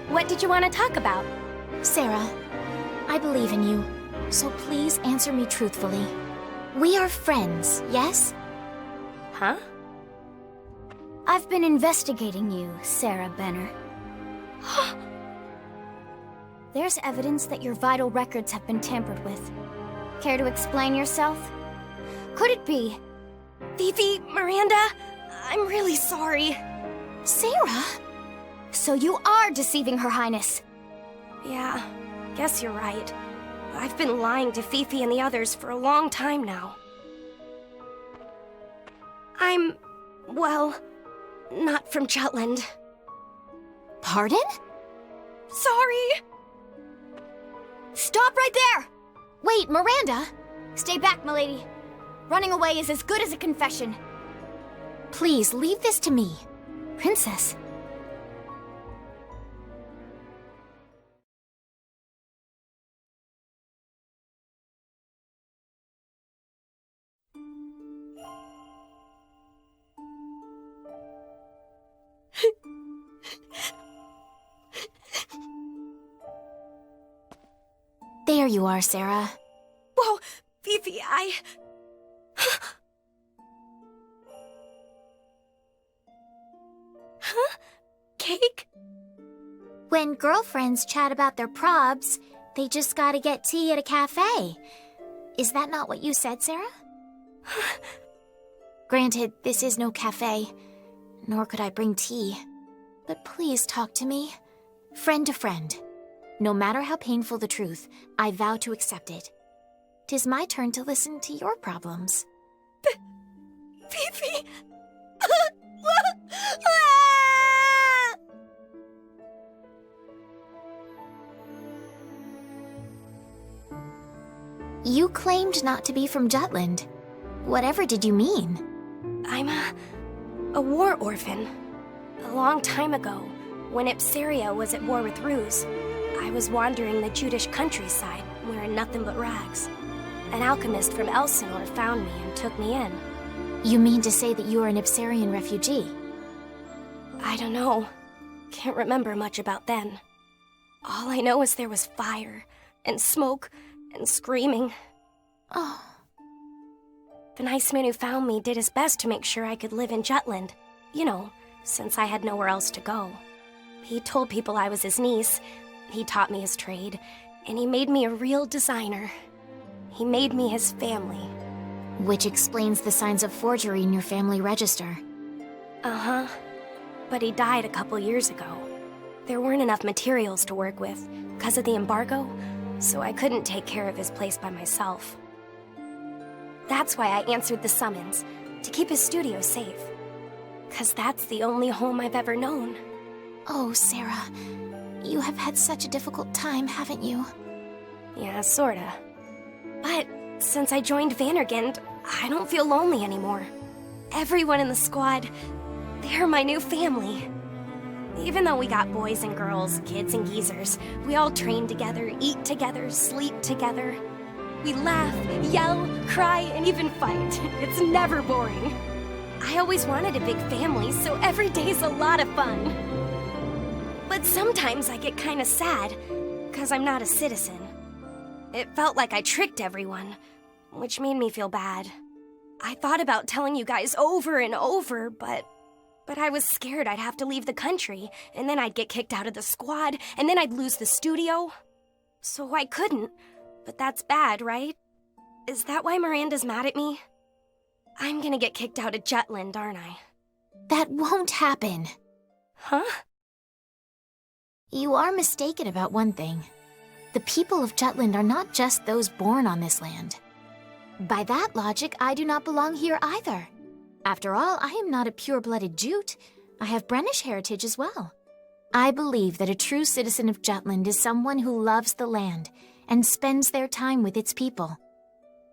What did you want to talk about? Sarah, I believe in you, so please answer me truthfully. We are friends, yes? Huh? I've been investigating you, Sarah Benner. There's evidence that your vital records have been tampered with. Care to explain yourself? Could it be? Fifi, Miranda, I'm really sorry. Sarah? So you are deceiving Her Highness. Yeah, guess you're right. I've been lying to Fifi and the others for a long time now. I'm, well, not from Jutland. Pardon? Sorry! Stop right there! Wait, Miranda! Stay back, milady. Running away is as good as a confession. Please, leave this to me. Princess. There you are, Sarah. Whoa, Fifi, Huh? Cake? When girlfriends chat about their probs, they just gotta get tea at a cafe. Is that not what you said, Sarah? Granted, this is no cafe, nor could I bring tea. But please talk to me, friend to friend. No matter how painful the truth, I vow to accept it. 'Tis my turn to listen to your problems. Fifi! You claimed not to be from Jutland. Whatever did you mean? I'm a war orphan. A long time ago, when Ipsaria was at war with Ruse, I was wandering the Judish countryside, wearing nothing but rags. An alchemist from Elsinore found me and took me in. You mean to say that you are an Ipsarian refugee? I don't know. Can't remember much about then. All I know is there was fire, and smoke, and screaming. Oh. The nice man who found me did his best to make sure I could live in Jutland. You know, since I had nowhere else to go. He told people I was his niece, he taught me his trade, and he made me a real designer. He made me his family. Which explains the signs of forgery in your family register. Uh-huh. But he died a couple years ago. There weren't enough materials to work with, because of the embargo, so I couldn't take care of his place by myself. That's why I answered the summons, to keep his studio safe. Because that's the only home I've ever known. Oh, Sarah. You have had such a difficult time, haven't you? Yeah, sorta. But since I joined Vandergand, I don't feel lonely anymore. Everyone in the squad, they're my new family. Even though we got boys and girls, kids and geezers, we all train together, eat together, sleep together. We laugh, yell, cry, and even fight. It's never boring. I always wanted a big family, so every day's a lot of fun. But sometimes I get kinda sad, 'cause I'm not a citizen. It felt like I tricked everyone, which made me feel bad. I thought about telling you guys over and over, but I was scared I'd have to leave the country, and then I'd get kicked out of the squad, and then I'd lose the studio. So I couldn't, but that's bad, right? Is that why Miranda's mad at me? I'm gonna get kicked out of Jutland, aren't I? That won't happen. Huh? You are mistaken about one thing. The people of Jutland are not just those born on this land. By that logic, I do not belong here either. After all, I am not a pure-blooded Jute. I have Brennish heritage as well. I believe that a true citizen of Jutland is someone who loves the land and spends their time with its people.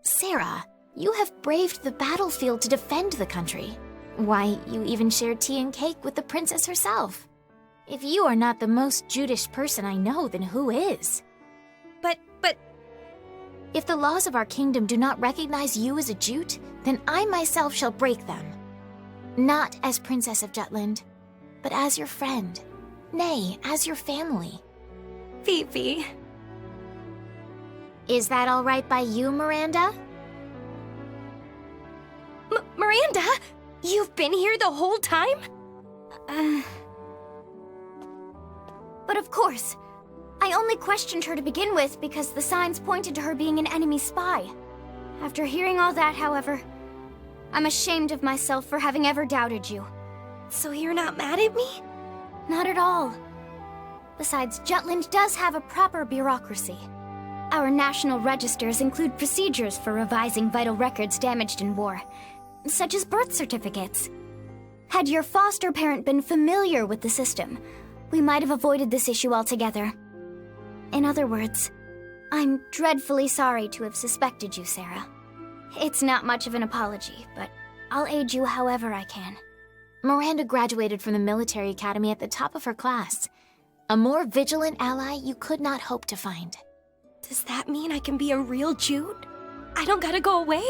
Sarah, you have braved the battlefield to defend the country. Why, you even shared tea and cake with the princess herself. If you are not the most Judish person I know, then who is? But... If the laws of our kingdom do not recognize you as a Jute, then I myself shall break them. Not as Princess of Jutland, but as your friend. Nay, as your family. Fifi. Is that all right by you, Miranda? Miranda? You've been here the whole time? But of course. I only questioned her to begin with because the signs pointed to her being an enemy spy. After hearing all that, however, I'm ashamed of myself for having ever doubted you. So you're not mad at me? Not at all. Besides, Jutland does have a proper bureaucracy. Our national registers include procedures for revising vital records damaged in war, such as birth certificates. Had your foster parent been familiar with the system, we might have avoided this issue altogether. In other words, I'm dreadfully sorry to have suspected you, Sarah. It's not much of an apology, but I'll aid you however I can. Miranda graduated from the military academy at the top of her class. A more vigilant ally you could not hope to find. Does that mean I can be a real Jute? I don't gotta go away?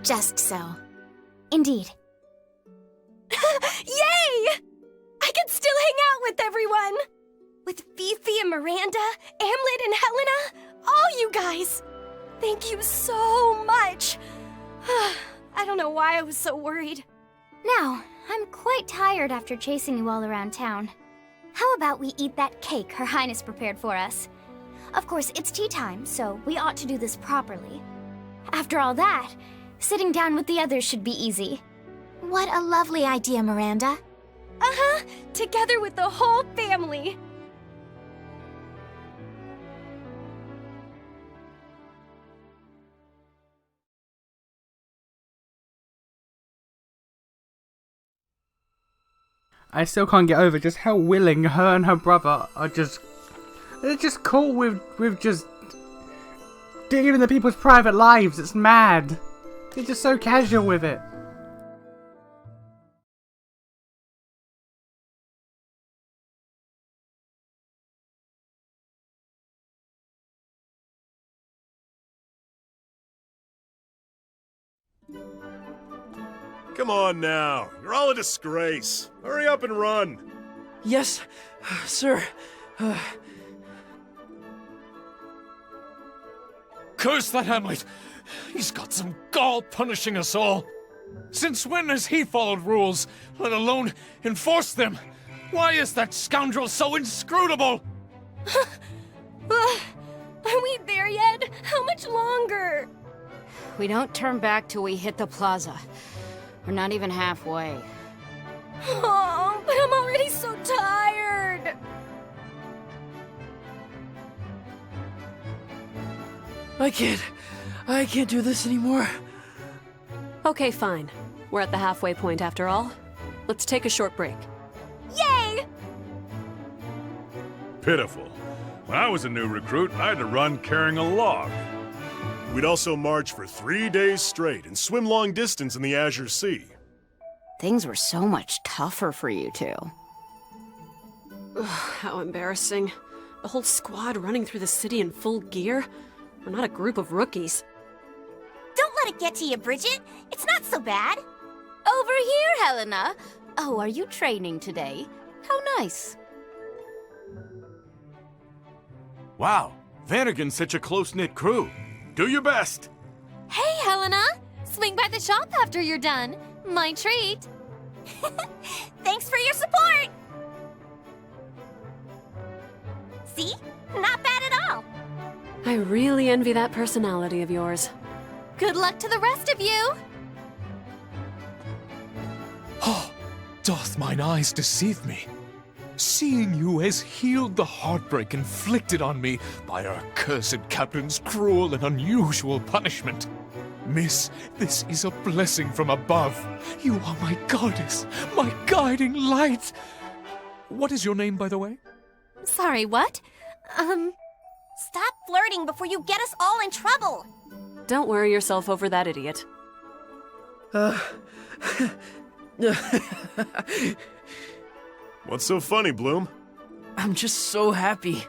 Just so. Indeed. Yay! I can still hang out with everyone! With Fifi and Miranda, Amlet and Helena, all you guys! Thank you so much! I don't know why I was so worried. Now, I'm quite tired after chasing you all around town. How about we eat that cake Her Highness prepared for us? Of course, it's tea time, so we ought to do this properly. After all that, sitting down with the others should be easy. What a lovely idea, Miranda. Uh-huh, together with the whole family. I still can't get over just how willing her and her brother are just... They're just cool with just digging into people's private lives. It's mad. They're just so casual with it. Come on now. You're all a disgrace. Hurry up and run. Yes, sir. Curse that Hamlet! He's got some gall punishing us all. Since when has he followed rules, let alone enforced them? Why is that scoundrel so inscrutable? Are we there yet? How much longer? We don't turn back till we hit the plaza. We're not even halfway. Oh, but I'm already so tired. I can't do this anymore. Okay, fine. We're at the halfway point after all. Let's take a short break. Yay! Pitiful. When I was a new recruit, I had to run carrying a log. We'd also march for 3 days straight and swim long distance in the Azure Sea. Things were so much tougher for you two. Ugh, how embarrassing. The whole squad running through the city in full gear. We're not a group of rookies. Don't let it get to you, Bridget. It's not so bad. Over here, Helena. Oh, are you training today? How nice. Wow, Vanagon's such a close-knit crew. Do your best. Hey, Helena! Swing by the shop after you're done. My treat. Thanks for your support! See? Not bad at all. I really envy that personality of yours. Good luck to the rest of you! Oh, doth mine eyes deceive me? Seeing you has healed the heartbreak inflicted on me by our cursed captain's cruel and unusual punishment. Miss, this is a blessing from above. You are my goddess, my guiding light. What is your name, by the way? Sorry, what? Stop flirting before you get us all in trouble. Don't worry yourself over that idiot. What's so funny, Bloom? I'm just so happy.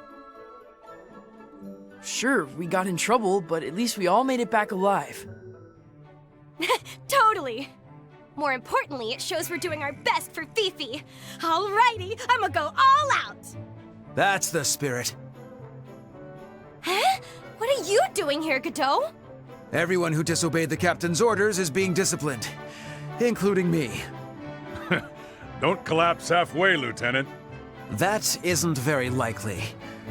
Sure, we got in trouble, but at least we all made it back alive. Totally. More importantly, it shows we're doing our best for Fifi. Alrighty, I'ma go all out. That's the spirit. Huh? What are you doing here, Godot? Everyone who disobeyed the captain's orders is being disciplined, including me. Don't collapse halfway, Lieutenant. That isn't very likely.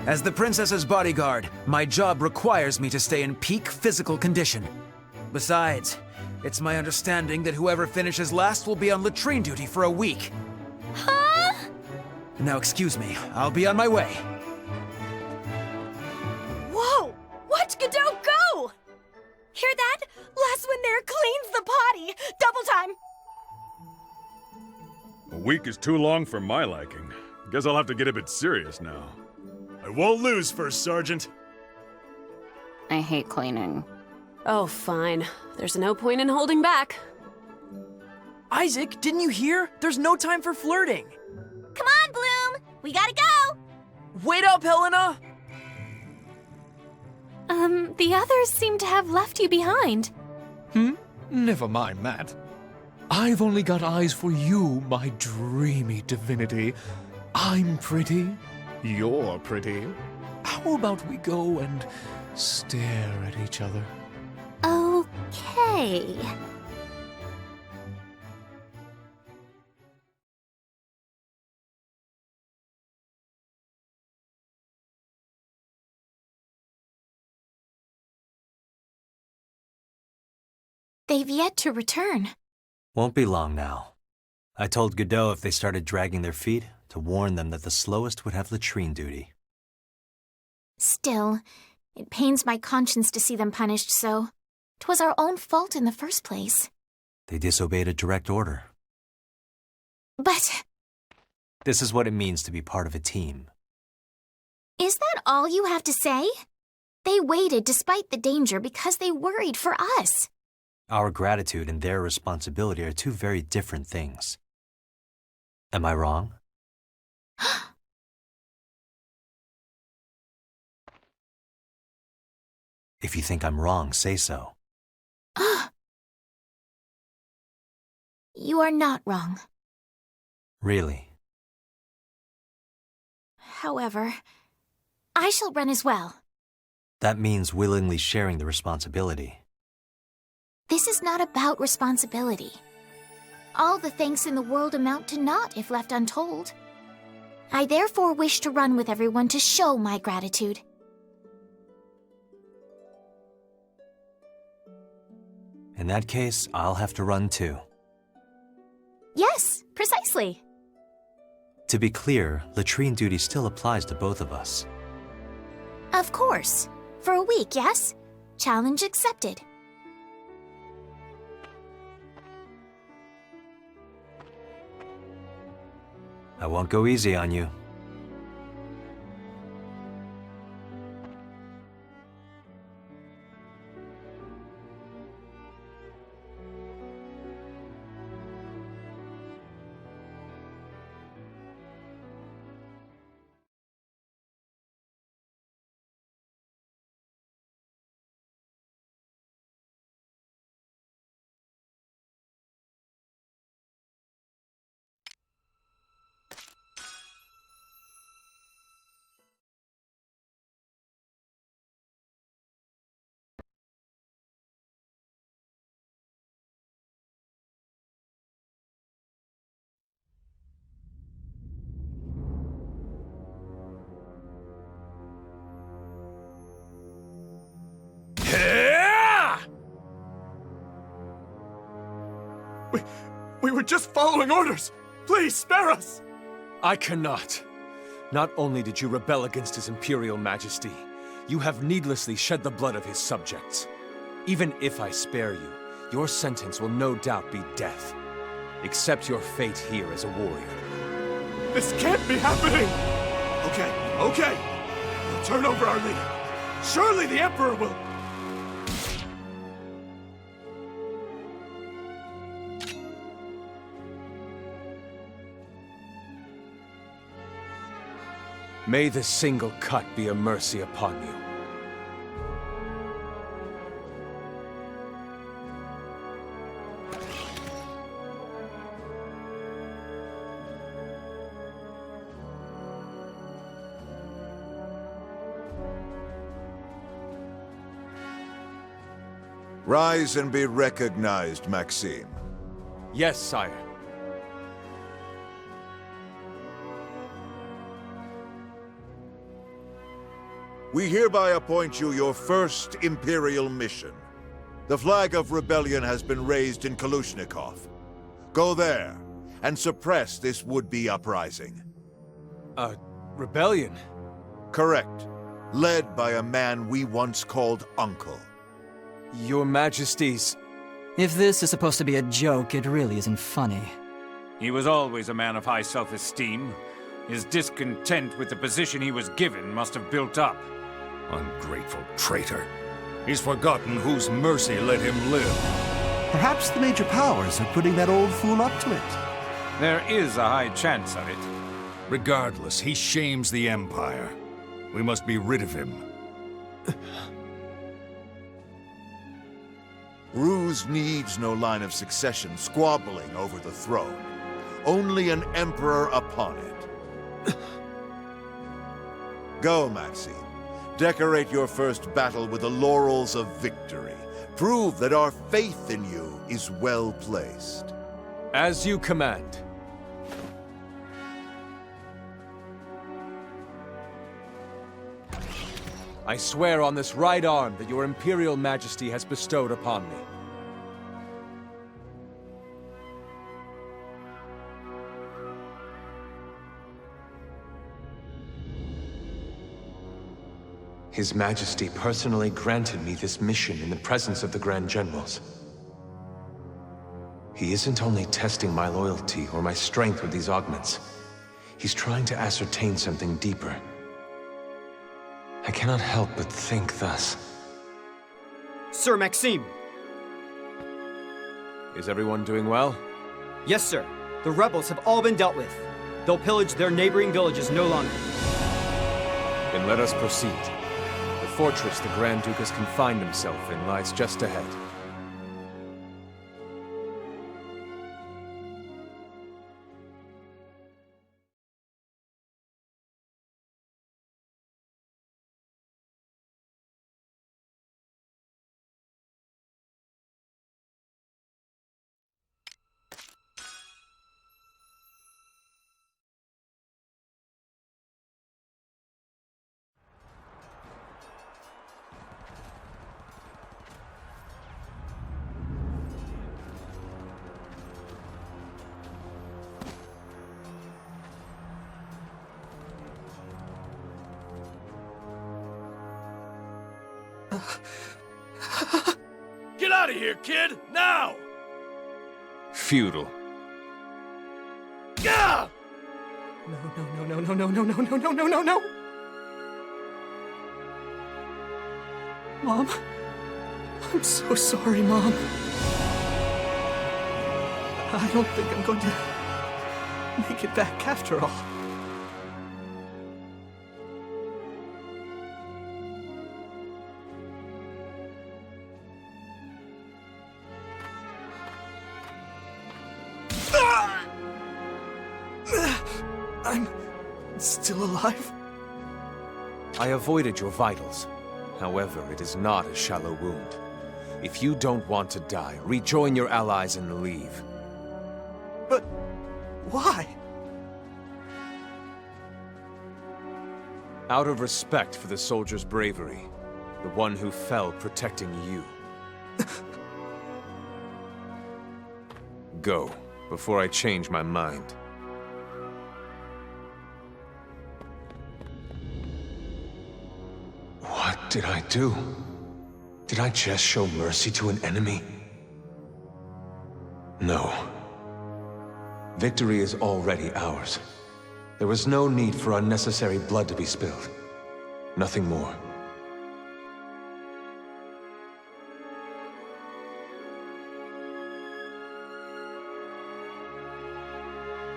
As the princess's bodyguard, my job requires me to stay in peak physical condition. Besides, it's my understanding that whoever finishes last will be on latrine duty for a week. Huh? Now excuse me, I'll be on my way. Whoa! Watch Godot go! Hear that? Last one there cleans the potty. Double time. A week is too long for my liking. Guess I'll have to get a bit serious now. I won't lose, First Sergeant. I hate cleaning. Oh, fine. There's no point in holding back. Isaac, didn't you hear? There's no time for flirting. Come on, Bloom. We gotta go. Wait up, Helena. The others seem to have left you behind. Never mind that. I've only got eyes for you, my dreamy divinity. I'm pretty. You're pretty. How about we go and stare at each other? Okay. They've yet to return. Won't be long now. I told Godot if they started dragging their feet, to warn them that the slowest would have latrine duty. Still, it pains my conscience to see them punished so. 'Twas our own fault in the first place. They disobeyed a direct order. But This is what it means to be part of a team. is that all you have to say? They waited despite the danger because they worried for us. Our gratitude and their responsibility are two very different things. Am I wrong? If you think I'm wrong, say so. You are not wrong. Really? However, I shall run as well. That means willingly sharing the responsibility. This is not about responsibility. All the thanks in the world amount to naught if left untold. I therefore wish to run with everyone to show my gratitude. In that case, I'll have to run too. Yes, precisely. To be clear, latrine duty still applies to both of us. Of course. For a week, yes? Challenge accepted. I won't go easy on you. We were just following orders! Please, spare us! I cannot. Not only did you rebel against His Imperial Majesty, you have needlessly shed the blood of his subjects. Even if I spare you, your sentence will no doubt be death. Accept your fate here as a warrior. This can't be happening! Okay. We'll turn over our leader. Surely the Emperor will... May this single cut be a mercy upon you. Rise and be recognized, Maxime. Yes, sire. We hereby appoint you your first Imperial mission. The flag of rebellion has been raised in Kalashnikov. Go there and suppress this would-be uprising. Rebellion? Correct. Led by a man we once called Uncle. Your Majesties... If this is supposed to be a joke, it really isn't funny. He was always a man of high self-esteem. His discontent with the position he was given must have built up. Ungrateful traitor. He's forgotten whose mercy let him live. Perhaps the major powers are putting that old fool up to it. There is a high chance of it. Regardless, he shames the Empire. We must be rid of him. Ruse needs no line of succession squabbling over the throne. Only an emperor upon it. Go, Maxime. Decorate your first battle with the laurels of victory. Prove that our faith in you is well placed. As you command. I swear on this right arm that your Imperial Majesty has bestowed upon me. His Majesty personally granted me this mission in the presence of the Grand Generals. He isn't only testing my loyalty or my strength with these augments. He's trying to ascertain something deeper. I cannot help but think thus. Sir Maxime! Is everyone doing well? Yes, sir. The rebels have all been dealt with. They'll pillage their neighboring villages no longer. Then let us proceed. The fortress the Grand Duke has confined himself in lies just ahead. Get out of here, kid! Now! Feudal. Yeah! No. Mom? I'm so sorry, Mom. I don't think I'm going to make it back after all. I'm still alive? I avoided your vitals. However, it is not a shallow wound. If you don't want to die, rejoin your allies and leave. But why? Out of respect for the soldier's bravery, the one who fell protecting you. Go, before I change my mind. What did I do? Did I just show mercy to an enemy? No. Victory is already ours. There was no need for unnecessary blood to be spilled. Nothing more.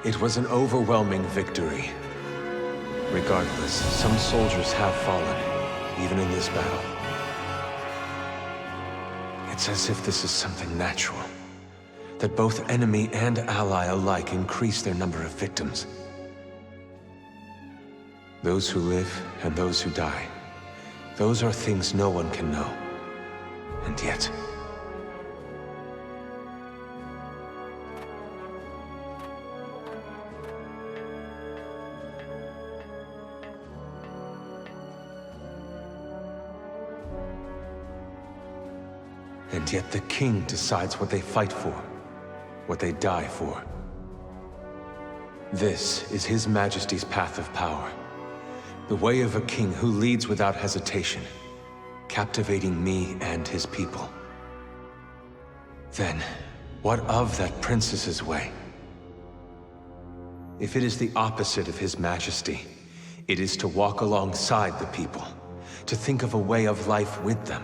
It was an overwhelming victory. Regardless, some soldiers have fallen, even in this battle. It's as if this is something natural, that both enemy and ally alike increase their number of victims. Those who live and those who die, those are things no one can know. And yet... And yet the king decides what they fight for, what they die for. This is His Majesty's path of power. The way of a king who leads without hesitation, captivating me and his people. Then, what of that princess's way? If it is the opposite of His Majesty, it is to walk alongside the people, to think of a way of life with them.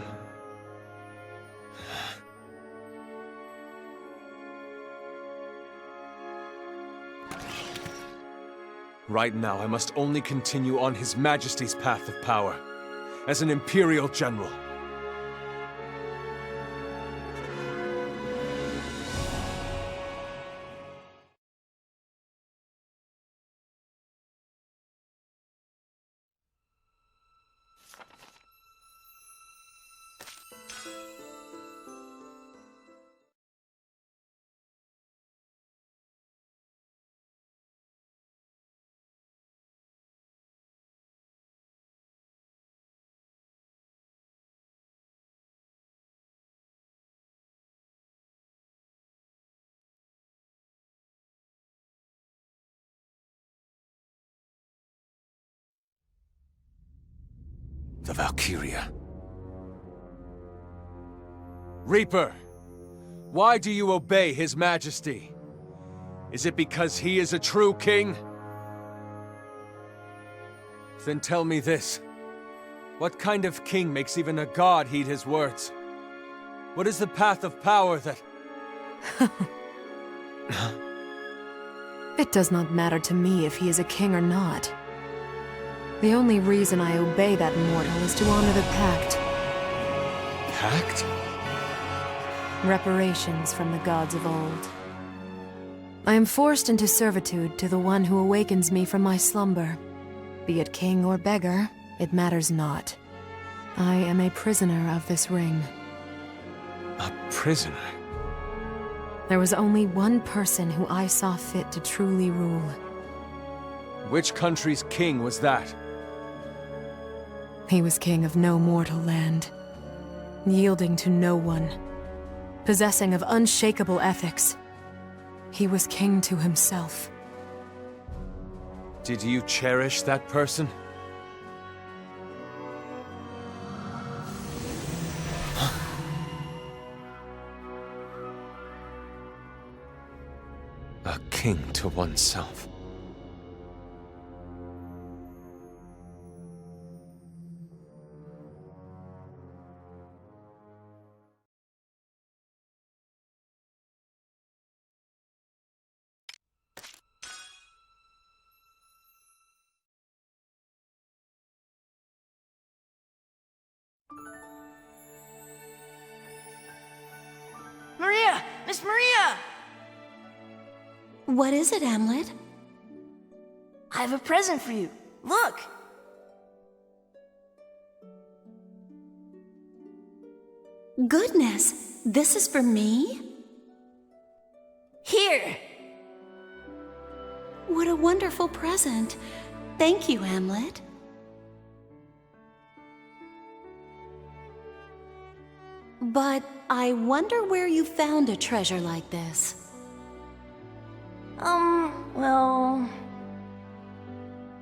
Right now, I must only continue on His Majesty's path of power, as an Imperial General. The Valkyria. Reaper, why do you obey His Majesty? Is it because he is a true king? Then tell me this. What kind of king makes even a god heed his words? What is the path of power that... It does not matter to me if he is a king or not. The only reason I obey that mortal is to honor the pact. Pact? Reparations from the gods of old. I am forced into servitude to the one who awakens me from my slumber. Be it king or beggar, it matters not. I am a prisoner of this ring. A prisoner? There was only one person who I saw fit to truly rule. Which country's king was that? He was king of no mortal land, yielding to no one, possessing of unshakable ethics. He was king to himself. Did you cherish that person? A king to oneself. Maria! Miss Maria! What is it, Hamlet? I have a present for you. Look! Goodness, this is for me? Here! What a wonderful present. Thank you, Hamlet. But I wonder where you found a treasure like this. Well...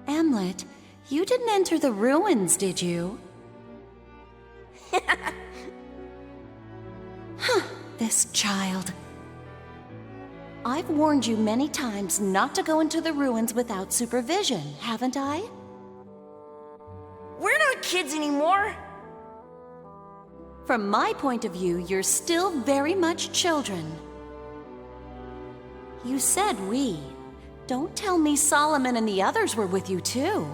Hamlet, you didn't enter the ruins, did you? Huh, this child. I've warned you many times not to go into the ruins without supervision, haven't I? We're not kids anymore! From my point of view, you're still very much children. You said we. Don't tell me Solomon and the others were with you too.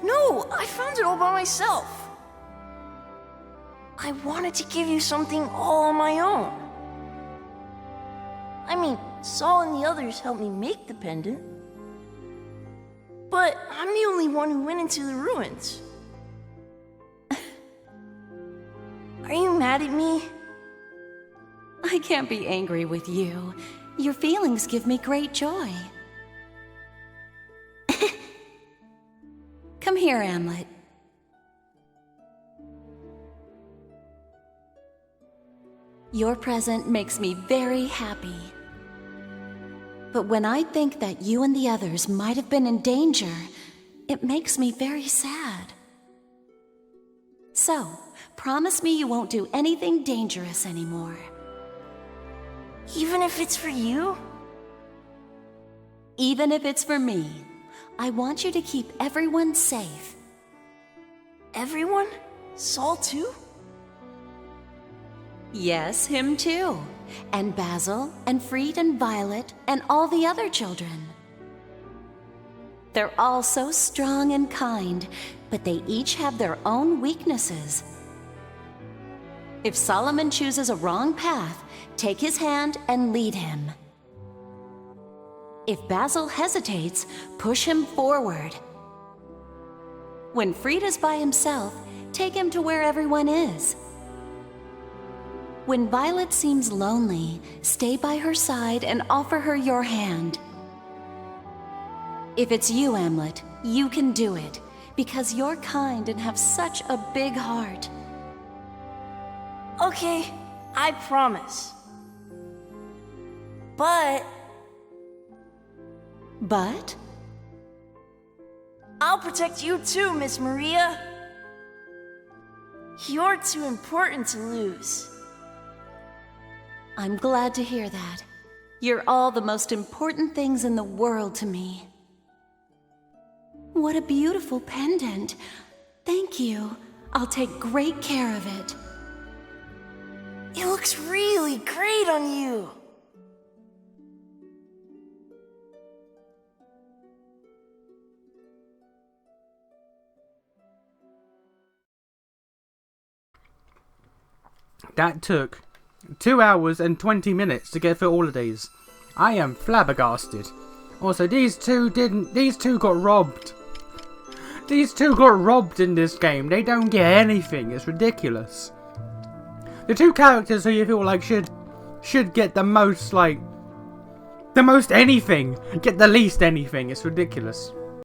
No, I found it all by myself. I wanted to give you something all on my own. I mean, Saul and the others helped me make the pendant. But I'm the only one who went into the ruins. Are you mad at me? I can't be angry with you. Your feelings give me great joy. Come here, Hamlet. Your present makes me very happy. But when I think that you and the others might have been in danger, it makes me very sad. So, promise me you won't do anything dangerous anymore. Even if it's for you? Even if it's for me. I want you to keep everyone safe. Everyone? Saul too? Yes, him too. And Basil, and Fried and Violet, and all the other children. They're all so strong and kind, but they each have their own weaknesses. If Solomon chooses a wrong path, take his hand and lead him. If Basil hesitates, push him forward. When Fried is by himself, take him to where everyone is. When Violet seems lonely, stay by her side and offer her your hand. If it's you, Hamlet, you can do it, because you're kind and have such a big heart. Okay, I promise. But... But? I'll protect you too, Miss Maria. You're too important to lose. I'm glad to hear that. You're all the most important things in the world to me. What a beautiful pendant. Thank you. I'll take great care of it. It looks really great on you. That took 2 hours and 20 minutes to get through all of these. I am flabbergasted. Also, these two got robbed. These two got robbed in this game. They don't get anything. It's ridiculous. The two characters who you feel like should get the most, like, the most anything, get the least anything. It's ridiculous.